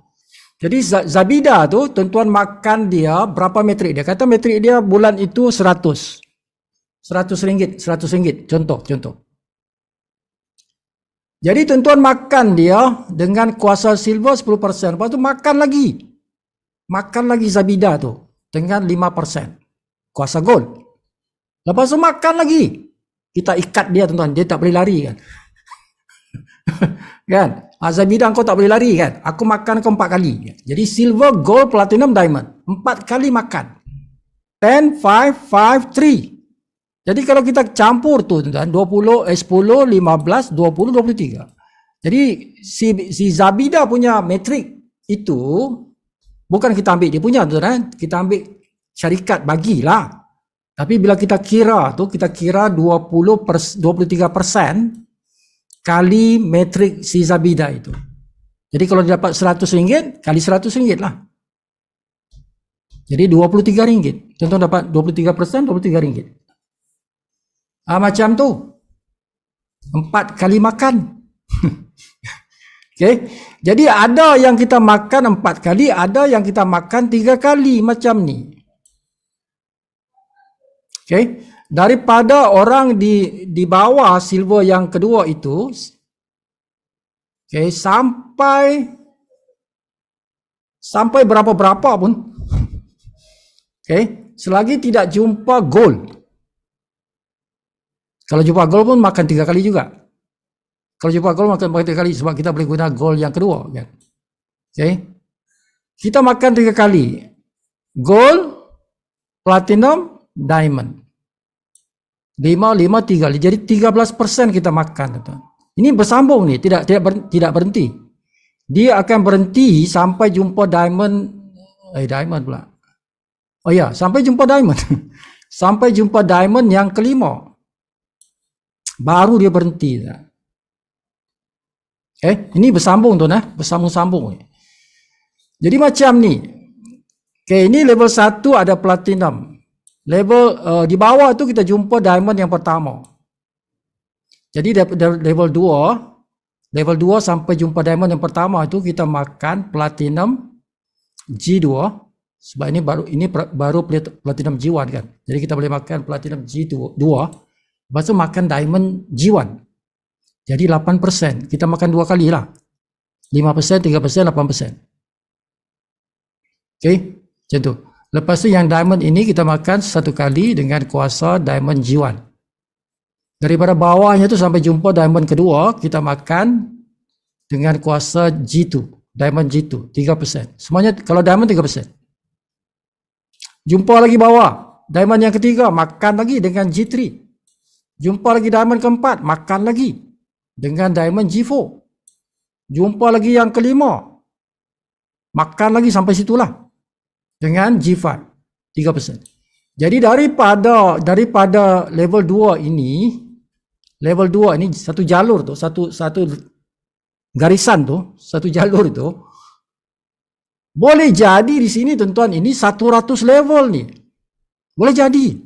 Jadi Zabida tu tuan-tuan makan dia berapa metrik dia? Kata metrik dia bulan itu 100 ringgit, contoh. Jadi tuan-tuan makan dia dengan kuasa silver 10%. Lepas tu makan lagi Zabida tu dengan 5% kuasa gold. Lepas tu makan lagi. Kita ikat dia, tuan-tuan, dia tak boleh lari kan. Kan? Zabida kau tak boleh lari kan. Aku makan kau 4 kali. Jadi silver, gold, platinum, diamond. 4 kali makan. 10, 5, 5, 3. Jadi kalau kita campur tu, tuan-tuan, 10, 15, 20, 23. Jadi si Zabida punya metrik itu bukan kita ambil dia punya, tuan-tuan. Kita ambil syarikat bagilah. Tapi bila kita kira 23% kali metrik si Zabida itu. Jadi kalau dia dapat RM100 kali RM100 lah. Jadi RM23. Tuan-tuan dapat 23%, RM23. Macam tu. 4 kali makan. Jadi ada yang kita makan 4 kali, ada yang kita makan 3 kali macam ni. Daripada orang di bawah silver yang kedua itu, sampai berapa pun Okay? Selagi tidak jumpa gold. Kalau jumpa gold pun makan 3 kali juga. Kalau jumpa gold makan 3 kali sebab kita boleh guna gold yang kedua. Kan? Okay? Kita makan 3 kali. Gold, platinum, diamond. 5, 3. Jadi 13% kita makan. Ini bersambung nih, tidak berhenti. Dia akan berhenti sampai jumpa diamond. Diamond pula. Oh ya, sampai jumpa diamond. Sampai jumpa diamond yang kelima. Baru dia berhenti. Ini bersambung tuh, bersambung-sambung. Jadi macam ni. Ini level 1 ada platinum. Level di bawah tu kita jumpa diamond yang pertama. Jadi level 2 sampai jumpa diamond yang pertama itu kita makan platinum G2. Sebab ini baru platinum G1 kan. Jadi kita boleh makan platinum G2. Lepas tu makan diamond G1. Jadi 8%. Kita makan 2 kali lah. 5%, 3%, 8%. Macam tu. Lepas tu yang diamond ini kita makan 1 kali dengan kuasa diamond G1. Daripada bawahnya tu sampai jumpa diamond kedua, kita makan dengan kuasa G2. Diamond G2, 3%. Semuanya kalau diamond 3%. Jumpa lagi bawah, diamond yang ketiga, makan lagi dengan G3. Jumpa lagi diamond keempat, makan lagi dengan diamond G4. Jumpa lagi yang kelima, makan lagi sampai situlah dengan G5, 3%. Jadi daripada level 2 ini, satu jalur tu, satu garisan tu, satu jalur itu, boleh jadi di sini tuan-tuan ini 100 level ni. Boleh jadi.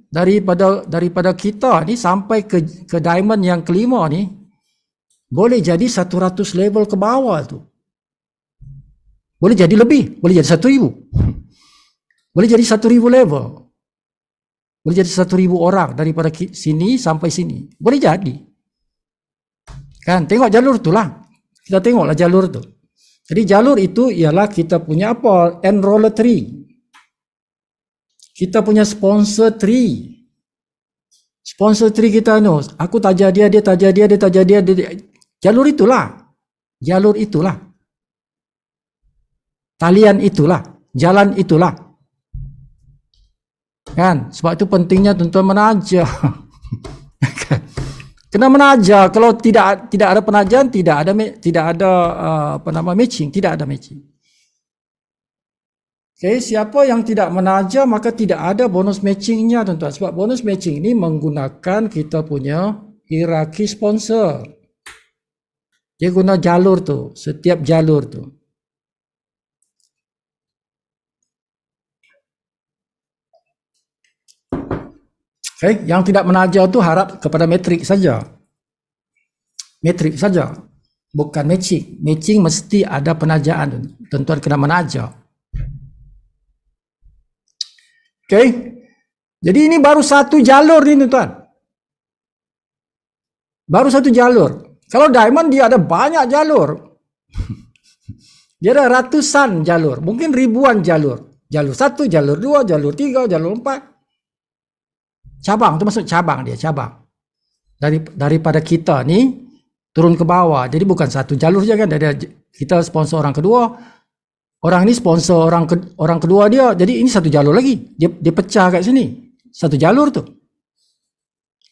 Daripada kita ni sampai ke diamond yang kelima ni, boleh jadi 100 level ke bawah tu. Boleh jadi lebih, boleh jadi 1,000. Boleh jadi 1,000 level. Boleh jadi 1,000 orang daripada sini sampai sini. Boleh jadi. Kan, tengok jalur tu lah. Kita tengoklah jalur tu. Jadi jalur itu ialah kita punya apa? Enroller tree. Kita punya sponsor tree. Sponsor tree kita no. Aku taja dia taja dia taja dia. Jalur itulah. Jalur itulah. Talian itulah. Jalan itulah. Kan? Sebab itu pentingnya tuan-tuan menaja. Kena menaja. Kalau tidak ada penajahan, tidak ada matching, tidak ada matching. Siapa yang tidak menaja maka tidak ada bonus matchingnya tuan-tuan. Sebab bonus matching ini menggunakan kita punya hierarki sponsor. Dia guna jalur tu, setiap jalur tu. Yang tidak menaja tu harap kepada metrik saja. Metrik saja. Bukan matching. Matching mesti ada penajaan. Tuan-tuan kena menaja. Jadi ini baru satu jalur ni tuan-tuan. Baru satu jalur. Kalau diamond dia ada banyak jalur. Dia ada ratusan jalur. Mungkin ribuan jalur. Jalur 1, jalur 2, jalur 3, jalur 4. Cabang tu maksud cabang dia, cabang. Daripada kita ni turun ke bawah. Jadi bukan satu jalur je kan. Kita sponsor orang kedua. Orang ni sponsor orang kedua dia. Jadi ini satu jalur lagi. Dia pecah kat sini. Satu jalur tu.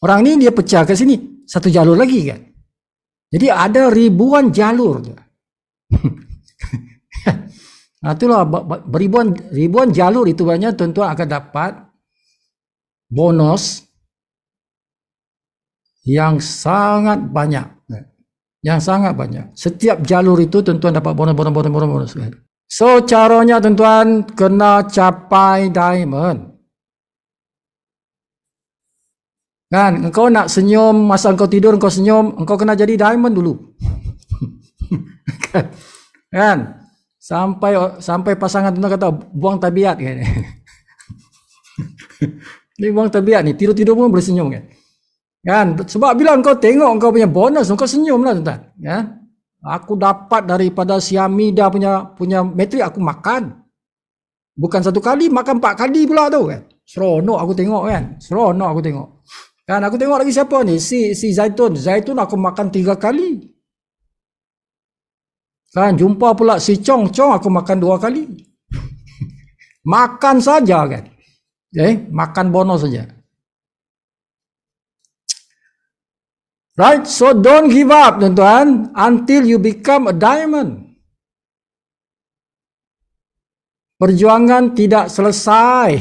Orang ni dia pecah kat sini. Satu jalur lagi kan. Jadi ada ribuan jalur. Nah, itulah ribuan jalur itu banyak tuan-tuan akan dapat bonus yang sangat banyak. Yang sangat banyak. Setiap jalur itu tuan-tuan dapat bonus. So caranya tuan-tuan kena capai diamond. Kan, engkau nak senyum masa engkau tidur, engkau senyum, engkau kena jadi diamond dulu. Kan? Sampai pasangan tuan kata buang tabiat kan. Ni buang tabiat ni, tidur-tidur pun boleh senyum kan. Kan? Sebab bila engkau tengok engkau punya bonus, engkau senyumlah tuan-tuan. Kan? Aku dapat daripada Siamida punya metrik, aku makan. Bukan satu kali, makan 4 kali pula tu kan. Seronok aku tengok kan. Seronok aku tengok. Kan aku tengok lagi siapa ni? Si Zaitun. Zaitun aku makan 3 kali. Kan jumpa pula si Chong. Chong aku makan 2 kali. Makan saja kan. Makan bonus saja. Right? So don't give up tuan-tuan until you become a diamond. Perjuangan tidak selesai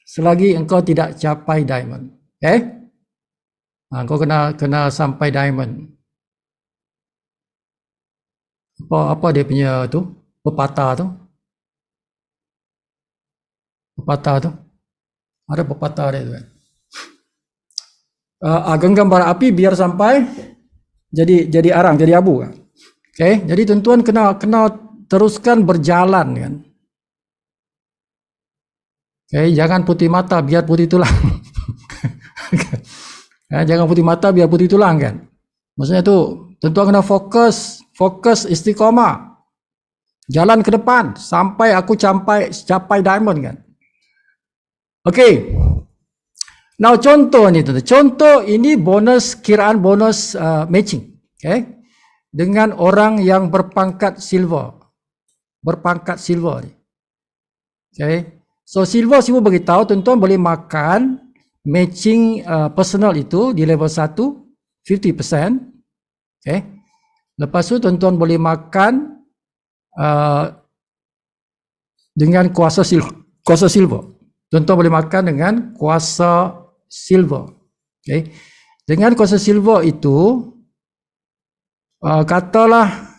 selagi engkau tidak capai diamond. Kau kena sampai diamond. Apa dia punya tu? Pepatah tu. Ada pepatah dia tu kan. Genggam bara api biar sampai jadi arang, jadi abu kan. Jadi tuan-tuan kena teruskan berjalan kan. Jangan putih mata biar putih tulang. Jangan putih mata biar putih tulang kan. Maksudnya tu tuan-tuan kena fokus istiqamah. Jalan ke depan sampai aku capai diamond kan. Now contoh ni tuan-tuan. Contoh ini kiraan bonus matching. Dengan orang yang berpangkat silver ni. So silver siapa beritahu tuan-tuan boleh makan matching personal itu di level 1 50%. Lepas tu tuan-tuan boleh makan dengan kuasa silver. Tuan-tuan boleh makan dengan kuasa silver. Dengan kuasa silver itu katalah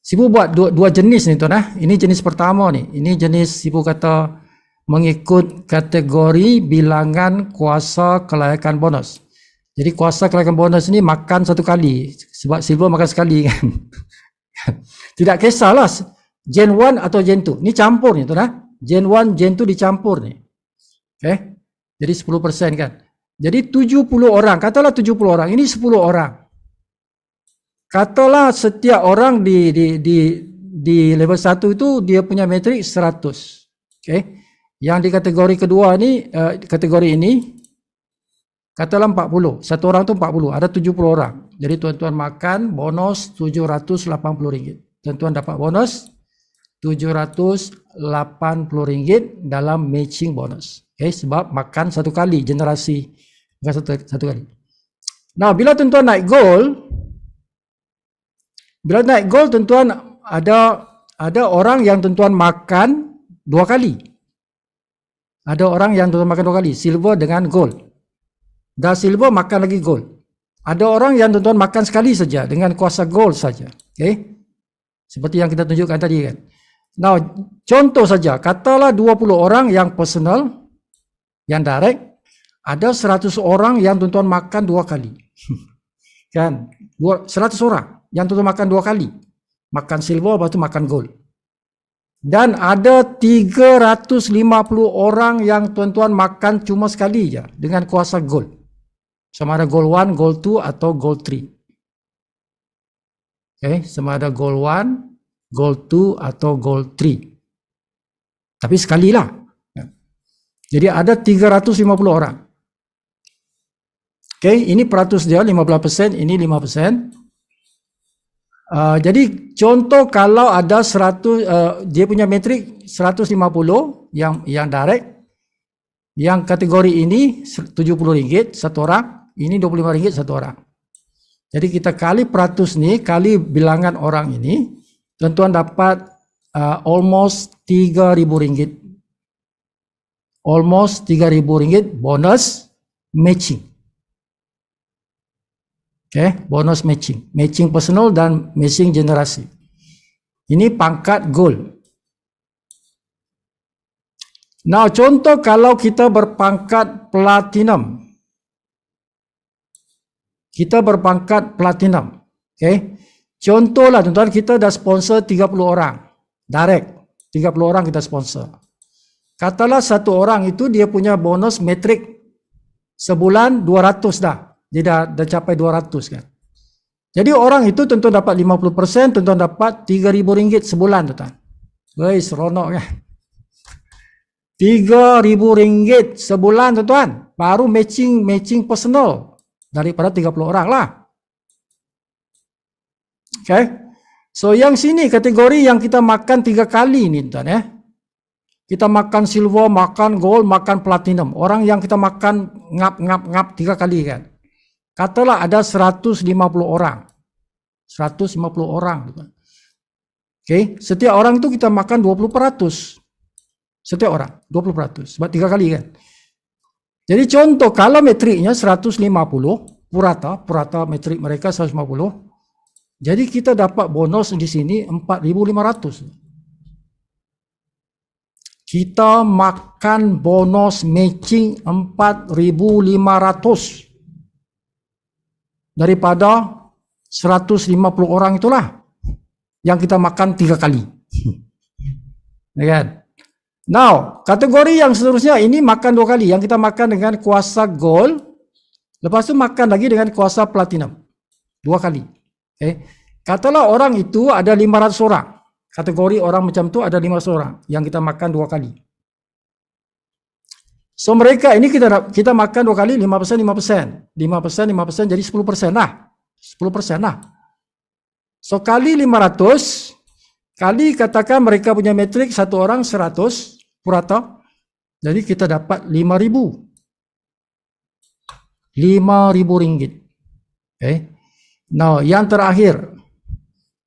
Sibu buat dua jenis ni tuan. Ini jenis pertama ni. Ini jenis Sibu kata mengikut kategori bilangan kuasa kelayakan bonus. Jadi kuasa kelayakan bonus ni makan 1 kali. Sebab silver makan sekali kan. Tidak kisahlah Gen 1 atau Gen 2. Ni campur ni tuan. Gen 1, Gen 2 dicampur ni. Jadi 10% kan. Jadi 70 orang. Katalah 70 orang. Ini 10 orang. Katalah setiap orang di level 1 itu dia punya metrik 100. Yang di kategori kedua ni, kategori ini katalah 40. Satu orang tu 40. Ada 70 orang. Jadi tuan-tuan makan bonus RM780. Tuan-tuan dapat bonus RM780 dalam matching bonus. Sebab makan 1 kali generasi. Makan satu kali. Nah, bila tuan-tuan naik gold, tuan-tuan ada orang yang tuan-tuan makan 2 kali. Ada orang yang tuan-tuan makan 2 kali, silver dengan gold. Dah silver makan lagi gold. Ada orang yang tuan-tuan makan sekali saja dengan kuasa gold saja. Seperti yang kita tunjukkan tadi kan. Now, contoh saja, katalah 20 orang yang personal, yang direct, ada 100 orang yang tuan-tuan makan 2 kali. Kan? 100 orang yang tuan-tuan makan 2 kali. Makan silver, lepas tu makan gold. Dan ada 350 orang yang tuan-tuan makan cuma sekali je dengan kuasa gold. Sama ada gold 1, gold 2 atau gold 3. Sama ada gold 1, gold 2 atau gold 3. Tapi sekali lah. Jadi ada 350 orang. Ini peratus dia 15%, ini 5%. Jadi contoh kalau ada 100 dia punya metrik 150 yang direct, yang kategori ini RM70 satu orang, ini RM25 satu orang. Jadi kita kali peratus ni kali bilangan orang ini, tuan-tuan dapat almost RM3,000. Almost RM3,000 bonus matching. Bonus matching. Matching personal dan matching generasi. Ini pangkat gold. Nah, contoh kalau kita berpangkat platinum. Kita berpangkat platinum. Contohlah tuan-tuan, kita dah sponsor 30 orang. Direct. 30 orang kita sponsor. Katalah satu orang itu dia punya bonus metrik sebulan 200 dah. Dia dah capai 200 kan. Jadi orang itu tuan-tuan dapat 50%, tuan-tuan dapat RM3,000 sebulan tuan-tuan. Woi, seronok kan? RM3.000 sebulan tuan-tuan. Baru matching personal daripada 30 orang lah. Okay. So yang sini kategori yang kita makan 3 kali ni tuan ya. Kita makan silver, makan gold, makan platinum. Orang yang kita makan ngap 3 kali kan. Katalah ada 150 orang. 150 orang. Okay. Setiap orang itu kita makan 20%. Setiap orang 20%. Sebab 3 kali kan. Jadi contoh kalau metriknya 150, purata metrik mereka 150. Jadi kita dapat bonus di sini 4.500. Kita makan bonus matching 4.500 daripada 150 orang itulah yang kita makan 3 kali. Ya kan? Now, kategori yang seterusnya ini makan 2 kali. Yang kita makan dengan kuasa gold. Lepas tu makan lagi dengan kuasa platinum. 2 kali. Okay. Katalah orang itu ada 500 orang. Kategori orang macam tu ada 500 orang yang kita makan 2 kali. So mereka ini kita makan 2 kali 5%, 5%. 5% jadi 10% lah. 10% lah. So kali 500 kali katakan mereka punya metrik satu orang 100 purata. Jadi kita dapat 5.000. RM5.000. Okay. Now yang terakhir,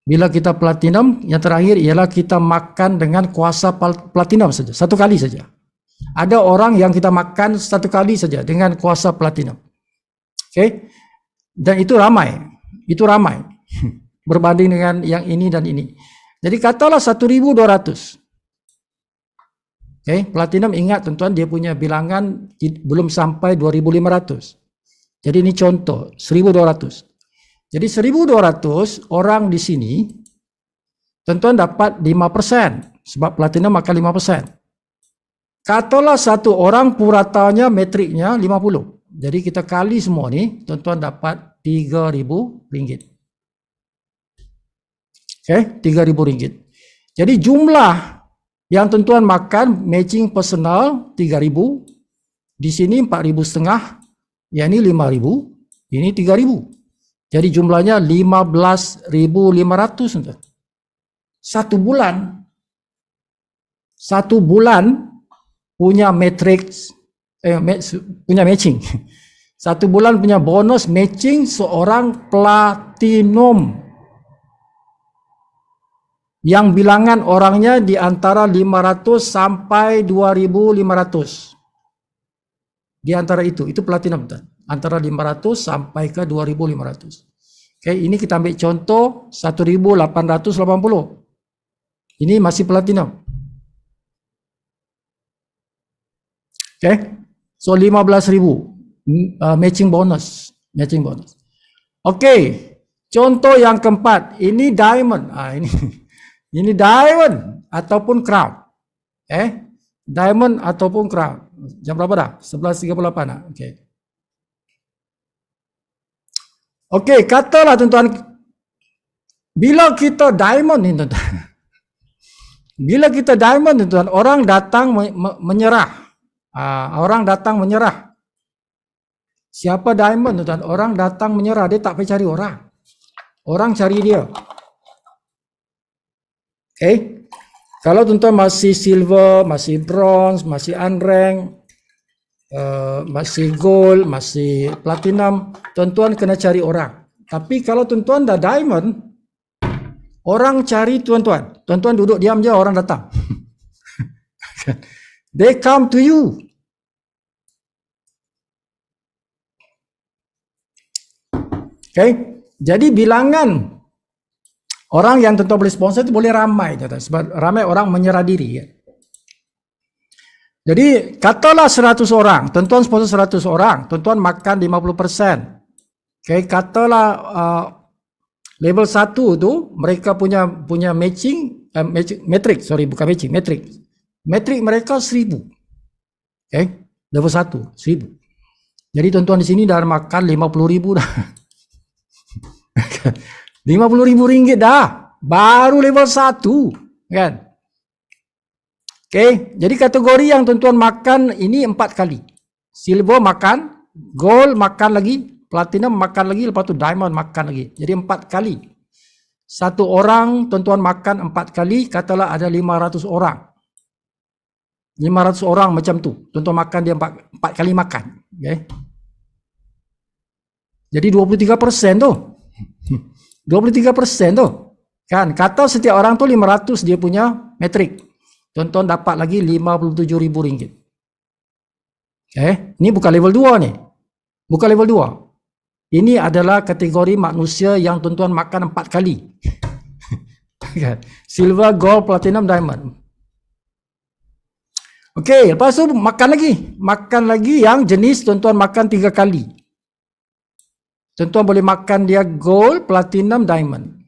bila kita platinum, yang terakhir ialah kita makan dengan kuasa platinum saja, 1 kali saja. Ada orang yang kita makan 1 kali saja dengan kuasa platinum. Okay. Dan itu ramai. Berbanding dengan yang ini dan ini. Jadi katalah 1.200. Okay. Platinum ingat tuan-tuan dia punya bilangan belum sampai 2.500. Jadi ini contoh 1.200. Jadi 1.200 orang di sini tuan-tuan dapat 5%. Sebab platinum makan 5%. Katalah satu orang puratanya metriknya 50. Jadi kita kali semua ni, tuan-tuan dapat RM3.000. Okay, RM3.000. Jadi jumlah yang tuan-tuan makan matching personal 3.000. Di sini 4.500. Yang ini 5.000. Ini 3.000. Jadi jumlahnya 15.500. Satu bulan punya matrix, punya matching. 1 bulan punya bonus matching seorang platinum. Yang bilangan orangnya di antara 500 sampai 2.500. Di antara itu platinum. Antara 500 sampai ke 2.500. Okay, ini kita ambil contoh 1.880. Ini masih platinum. Okay, so 15.000 matching bonus. Okay, contoh yang keempat, ini diamond. Ini diamond ataupun crown. Diamond ataupun crown. Jam berapa dah? 11.38 lah. Okay. Okey, katalah tuan-tuan, bila kita diamond ni tuan-tuan, orang datang menyerah. Orang datang menyerah. Siapa diamond tuan-tuan? Orang datang menyerah, dia tak pergi cari orang. Orang cari dia. Okey. Kalau tuan-tuan masih silver, masih bronze, masih unranked, masih gold, masih platinum, tuan-tuan kena cari orang. Tapi kalau tuan-tuan dah diamond, orang cari tuan-tuan. Tuan-tuan duduk diam je, orang datang. They come to you. Okay. Jadi bilangan orang yang tuan-tuan boleh sponsor itu boleh ramai, tuan-tuan. Sebab ramai orang menyerah diri. Ya. Jadi katalah 100 orang, tuan-tuan sponsor 100 orang, tuan-tuan makan 50%. Okay, katalah level 1 tu mereka punya matching, metrik, bukan matching, metrik. Metrik mereka 1.000. Okay, level 1, 1.000. Jadi tuan-tuan di sini dah makan 50.000 dah. RM50.000 dah, baru level 1, kan? Okay, jadi kategori yang tuan-tuan makan ini 4 kali. Silver makan, gold makan lagi, platinum makan lagi, lepas tu diamond makan lagi. Jadi 4 kali. Satu orang tuan-tuan makan 4 kali, katalah ada 500 orang. 500 orang macam tu. Tuan-tuan makan dia 4 kali makan. Okay. Jadi 23% tu. 23% tu. Kan, kata setiap orang tu 500 dia punya metrik. Tuan-tuan dapat lagi RM57,000. Ini bukan level 2 ni. Bukan level 2. Ini adalah kategori manusia yang tuan-tuan makan 4 kali. Silver, gold, platinum, diamond. Okey, lepas tu makan lagi. Makan lagi yang jenis tuan-tuan makan 3 kali. Tuan-tuan boleh makan dia gold, platinum, diamond.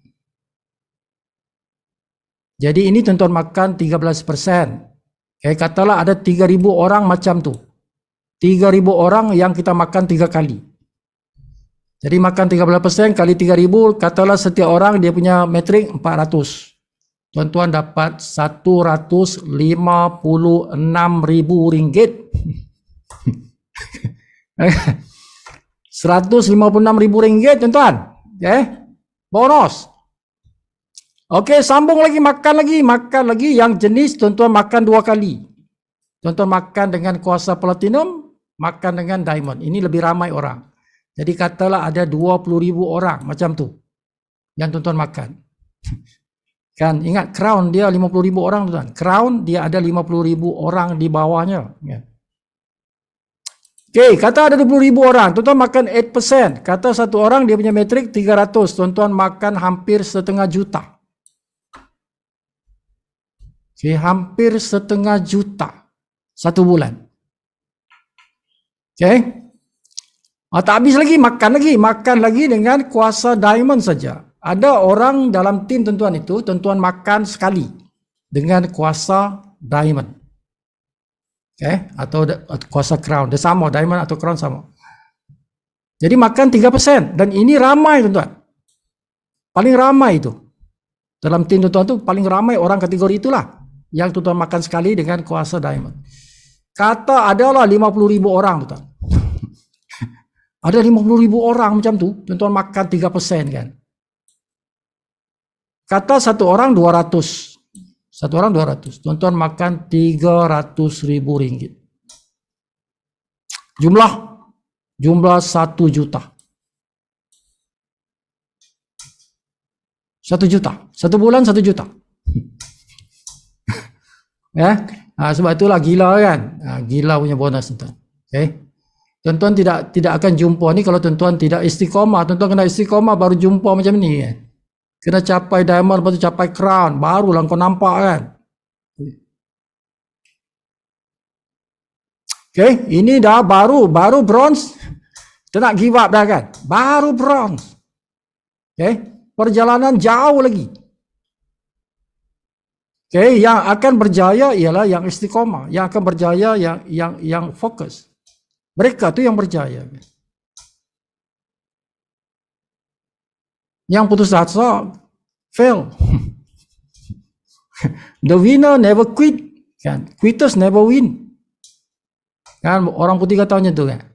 Jadi ini tuan-tuan makan 13%. Katalah ada 3,000 orang macam tu. 3,000 orang yang kita makan 3 kali. Jadi makan 13% kali 3,000, katalah setiap orang dia punya metrik 400. Tuan-tuan dapat RM156,000. RM156,000 tuan-tuan. Bonus. Okey, sambung lagi, makan lagi yang jenis tuan-tuan makan 2 kali. Tuan-tuan makan dengan kuasa platinum, makan dengan diamond. Ini lebih ramai orang. Jadi katalah ada 20,000 orang macam tu yang tuan-tuan makan. Kan, ingat crown dia 50,000 orang tuan. Crown dia ada 50,000 orang di bawahnya. Okey, kata ada 20,000 orang, tuan-tuan makan 8%. Kata satu orang dia punya metrik 300, tuan-tuan makan hampir 1,5 juta. Okay, hampir 1,5 juta satu bulan. Okay. Tak habis lagi, makan lagi dengan kuasa diamond saja. Ada orang dalam tim tuan-tuan itu, tuan-tuan makan sekali dengan kuasa diamond. Okay, atau kuasa crown. Dia sama, diamond atau crown sama. Jadi makan 3%. Dan ini ramai tuan-tuan. Paling ramai itu. Dalam tim tuan-tuan itu paling ramai orang kategori itulah. Yang tuan-tuan makan sekali dengan kuasa diamond. Kata adalah 50,000 orang tuan-tuan. Ada 50,000 orang macam tu, tuan-tuan makan 3% kan. Kata satu orang 200. Satu orang 200. Tuan-tuan makan RM300,000. Jumlah 1 juta. 1 juta. Satu bulan 1 juta. Sebab itulah gila kan. Gila punya bonus tuan. Tuan-tuan tidak akan jumpa ni kalau tuan-tuan tidak istiqamah. Tuan-tuan kena istiqamah baru jumpa macam ni kan. Kena capai diamond, lepas tu capai crown, barulah kau nampak kan. Ini dah baru bronze. Kita nak give up dah kan. Baru bronze. Perjalanan jauh lagi. Yang akan berjaya ialah yang istiqamah, yang akan berjaya yang fokus. Mereka tu yang berjaya. Yang putus asa, fail. The winner never quit, kan? Quitters never win. Kan orang putih kata macam tu kan.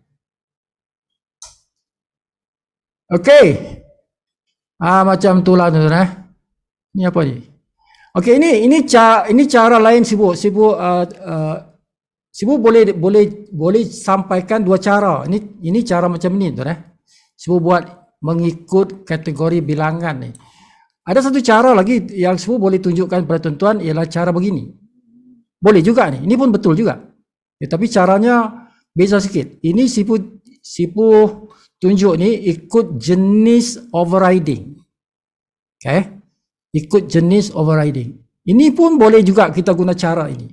Okey. Macam itulah tuan-tuan. Ini apa ni? Okey, ini cara lain Sibu boleh sampaikan 2 cara. Ini cara macam ni tuan. Sibu buat mengikut kategori bilangan ni. Ada satu cara lagi yang Sibu boleh tunjukkan kepada tuan-tuan ialah cara begini. Boleh juga ni. Ini pun betul juga. Tapi caranya beza sikit. Ini Sibu tunjuk ni ikut jenis overriding. Ikut jenis overriding. Ini pun boleh juga kita guna cara ini.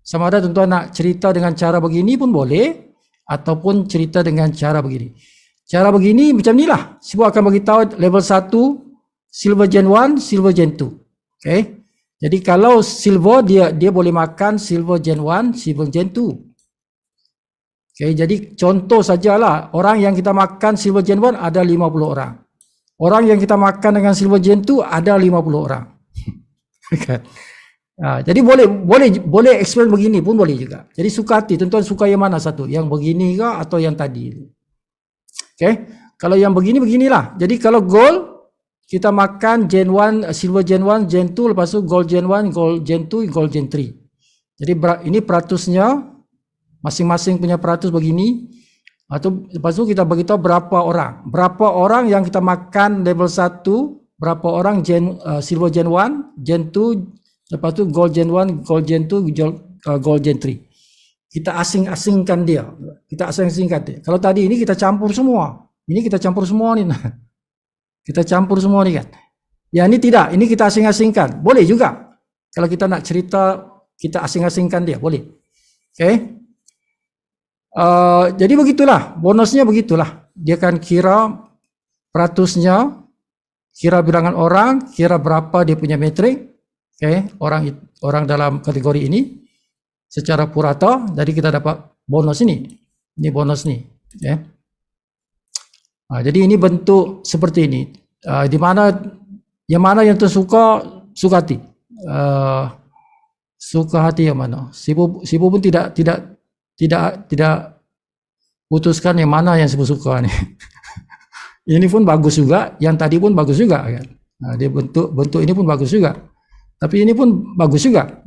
Sama ada tuan-tuan nak cerita dengan cara begini pun boleh, ataupun cerita dengan cara begini. Cara begini macam inilah. Sibu akan beritahu level 1, silver gen 1, silver gen 2. Jadi kalau silver dia boleh makan silver gen 1, silver gen 2. Jadi contoh sajalah, orang yang kita makan silver gen 1 ada 50 orang. Orang yang kita makan dengan silver gen 2 ada 50 orang. Jadi boleh explain begini pun boleh juga. Jadi suka hati, tuan-tuan suka yang mana satu? Yang begini ke atau yang tadi? Okay. Kalau yang beginilah. Jadi kalau gold, kita makan Gen 1, silver Gen 1, Gen 2, lepas tu gold Gen 1, gold Gen 2, gold Gen 3. Jadi ini peratusnya, masing-masing punya peratus begini. Atau lepas tu kita beritahu berapa orang yang kita makan level 1, berapa orang silver Gen 1, Gen 2, lepas tu gold Gen 1, gold Gen 2, gold Gen 3. Kita asing-asingkan dia. Kalau tadi ini kita campur semua. Ini kita campur semua ni. Kita campur semua ni kan. Ya ini tidak, ini kita asing-asingkan. Boleh juga. Kalau kita nak cerita, kita asing-asingkan dia, boleh. Okay. Jadi begitulah, bonusnya begitulah. Dia akan kira peratusnya, kira bilangan orang, kira berapa dia punya metrik. Okay. Orang dalam kategori ini secara purata, jadi kita dapat bonus ini. Ini bonus ni. Okay. Jadi ini bentuk seperti ini. Di mana yang tersuka, suka hati. Suka hati yang mana? Sibu pun tidak putuskan yang mana yang Sibu suka ni. Ini pun bagus juga, yang tadi pun bagus juga kan. Dia bentuk ini pun bagus juga. Tapi ini pun bagus juga.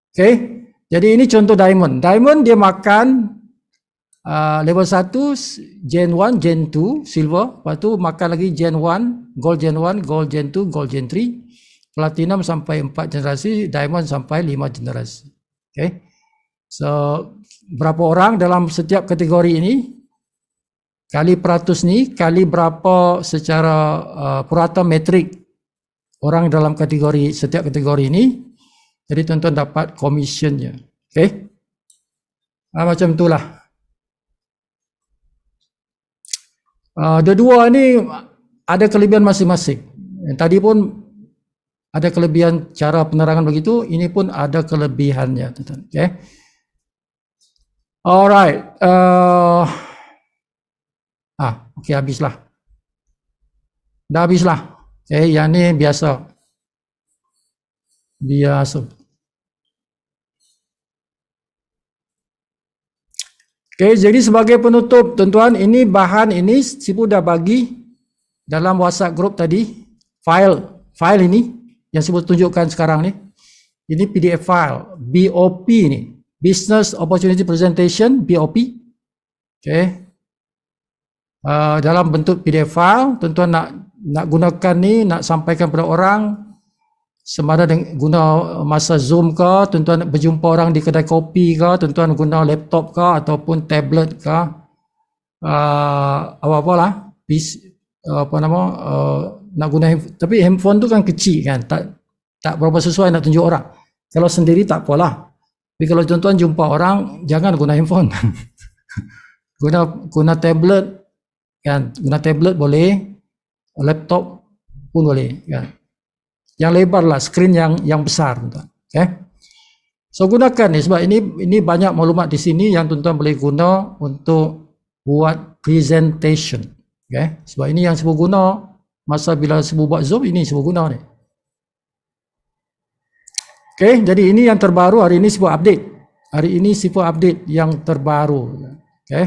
Okay. Jadi ini contoh diamond. Diamond dia makan level 1 Gen 1, Gen 2 silver, lepas tu makan lagi Gen 1, Gold Gen 1, Gold Gen 2, Gold Gen 3, Platinum sampai 4 generasi, Diamond sampai 5 generasi. Okay. So berapa orang dalam setiap kategori ini, kali peratus ni, kali berapa secara purata metrik orang dalam setiap kategori ini, jadi tuan-tuan dapat commissionnya. Okay. Macam itulah. Dua-dua ni ada kelebihan masing-masing. Yang tadi pun ada kelebihan cara penerangan begitu, ini pun ada kelebihannya. Okay. Alright. Okay, habislah. Dah habislah. Okay, yang ni biasa. Okay, jadi sebagai penutup, tuan-tuan, ini bahan ini Sibu dah bagi dalam WhatsApp group tadi. File ini yang Sibu tunjukkan sekarang ni. Ini PDF file, BOP ni, Business Opportunity Presentation, BOP. Okay. Dalam bentuk PDF file, tuan-tuan nak gunakan ni, nak sampaikan kepada orang, semada dengan guna masa Zoom ke, tuan-tuan berjumpa orang di kedai kopi ke, tuan-tuan guna laptop ke ataupun tablet ke, apa-apalah, nak guna tapi handphone tu kan kecil kan, tak berapa sesuai nak tunjuk orang. Kalau sendiri tak apalah. Tapi kalau tuan-tuan jumpa orang, jangan guna handphone. guna tablet kan, guna tablet boleh, laptop pun boleh kan. Yang lebar lah, screen yang besar, tuan-tuan. Okay. So gunakan ni sebab ini banyak maklumat di sini yang tuan-tuan boleh guna untuk buat presentation. Okay. Sebab ini yang Sibu guna masa bila Sibu buat Zoom, ini Sibu guna ni. Okay, jadi ini yang terbaru hari ini Sibu update. Hari ini Sibu update yang terbaru. Okay.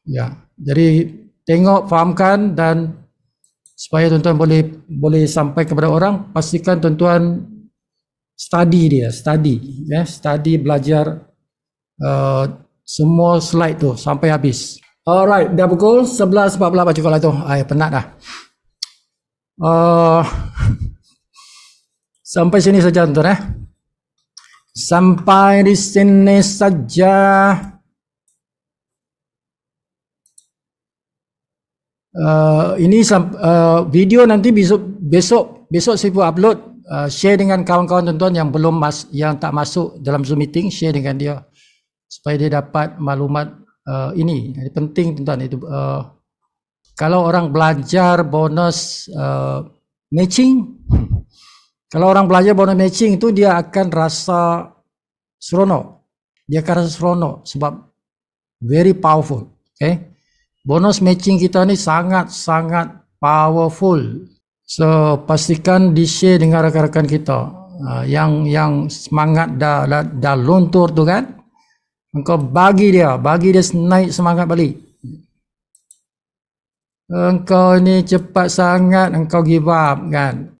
Ya, jadi tengok, fahamkan, dan supaya tuan-tuan boleh sampai kepada orang, pastikan tuan-tuan study, belajar semua slide tu sampai habis. Alright, dah pukul 11.14 baca kalau tu. Penat dah. Sampai sini saja tuan-tuan. Sampai di sini saja. Ini video nanti besok Sibu upload, share dengan kawan-kawan tuan-tuan yang tak masuk dalam Zoom meeting, share dengan dia supaya dia dapat maklumat ini. Penting tuan-tuan itu. Kalau orang belajar bonus matching, kalau orang belajar bonus matching itu dia akan rasa seronok. Dia akan rasa seronok sebab very powerful. Okay. Bonus matching kita ni sangat-sangat powerful. So pastikan di-share dengan rakan-rakan kita. Yang semangat dah luntur tu kan, engkau bagi dia naik semangat balik. Engkau ni cepat sangat engkau give up kan.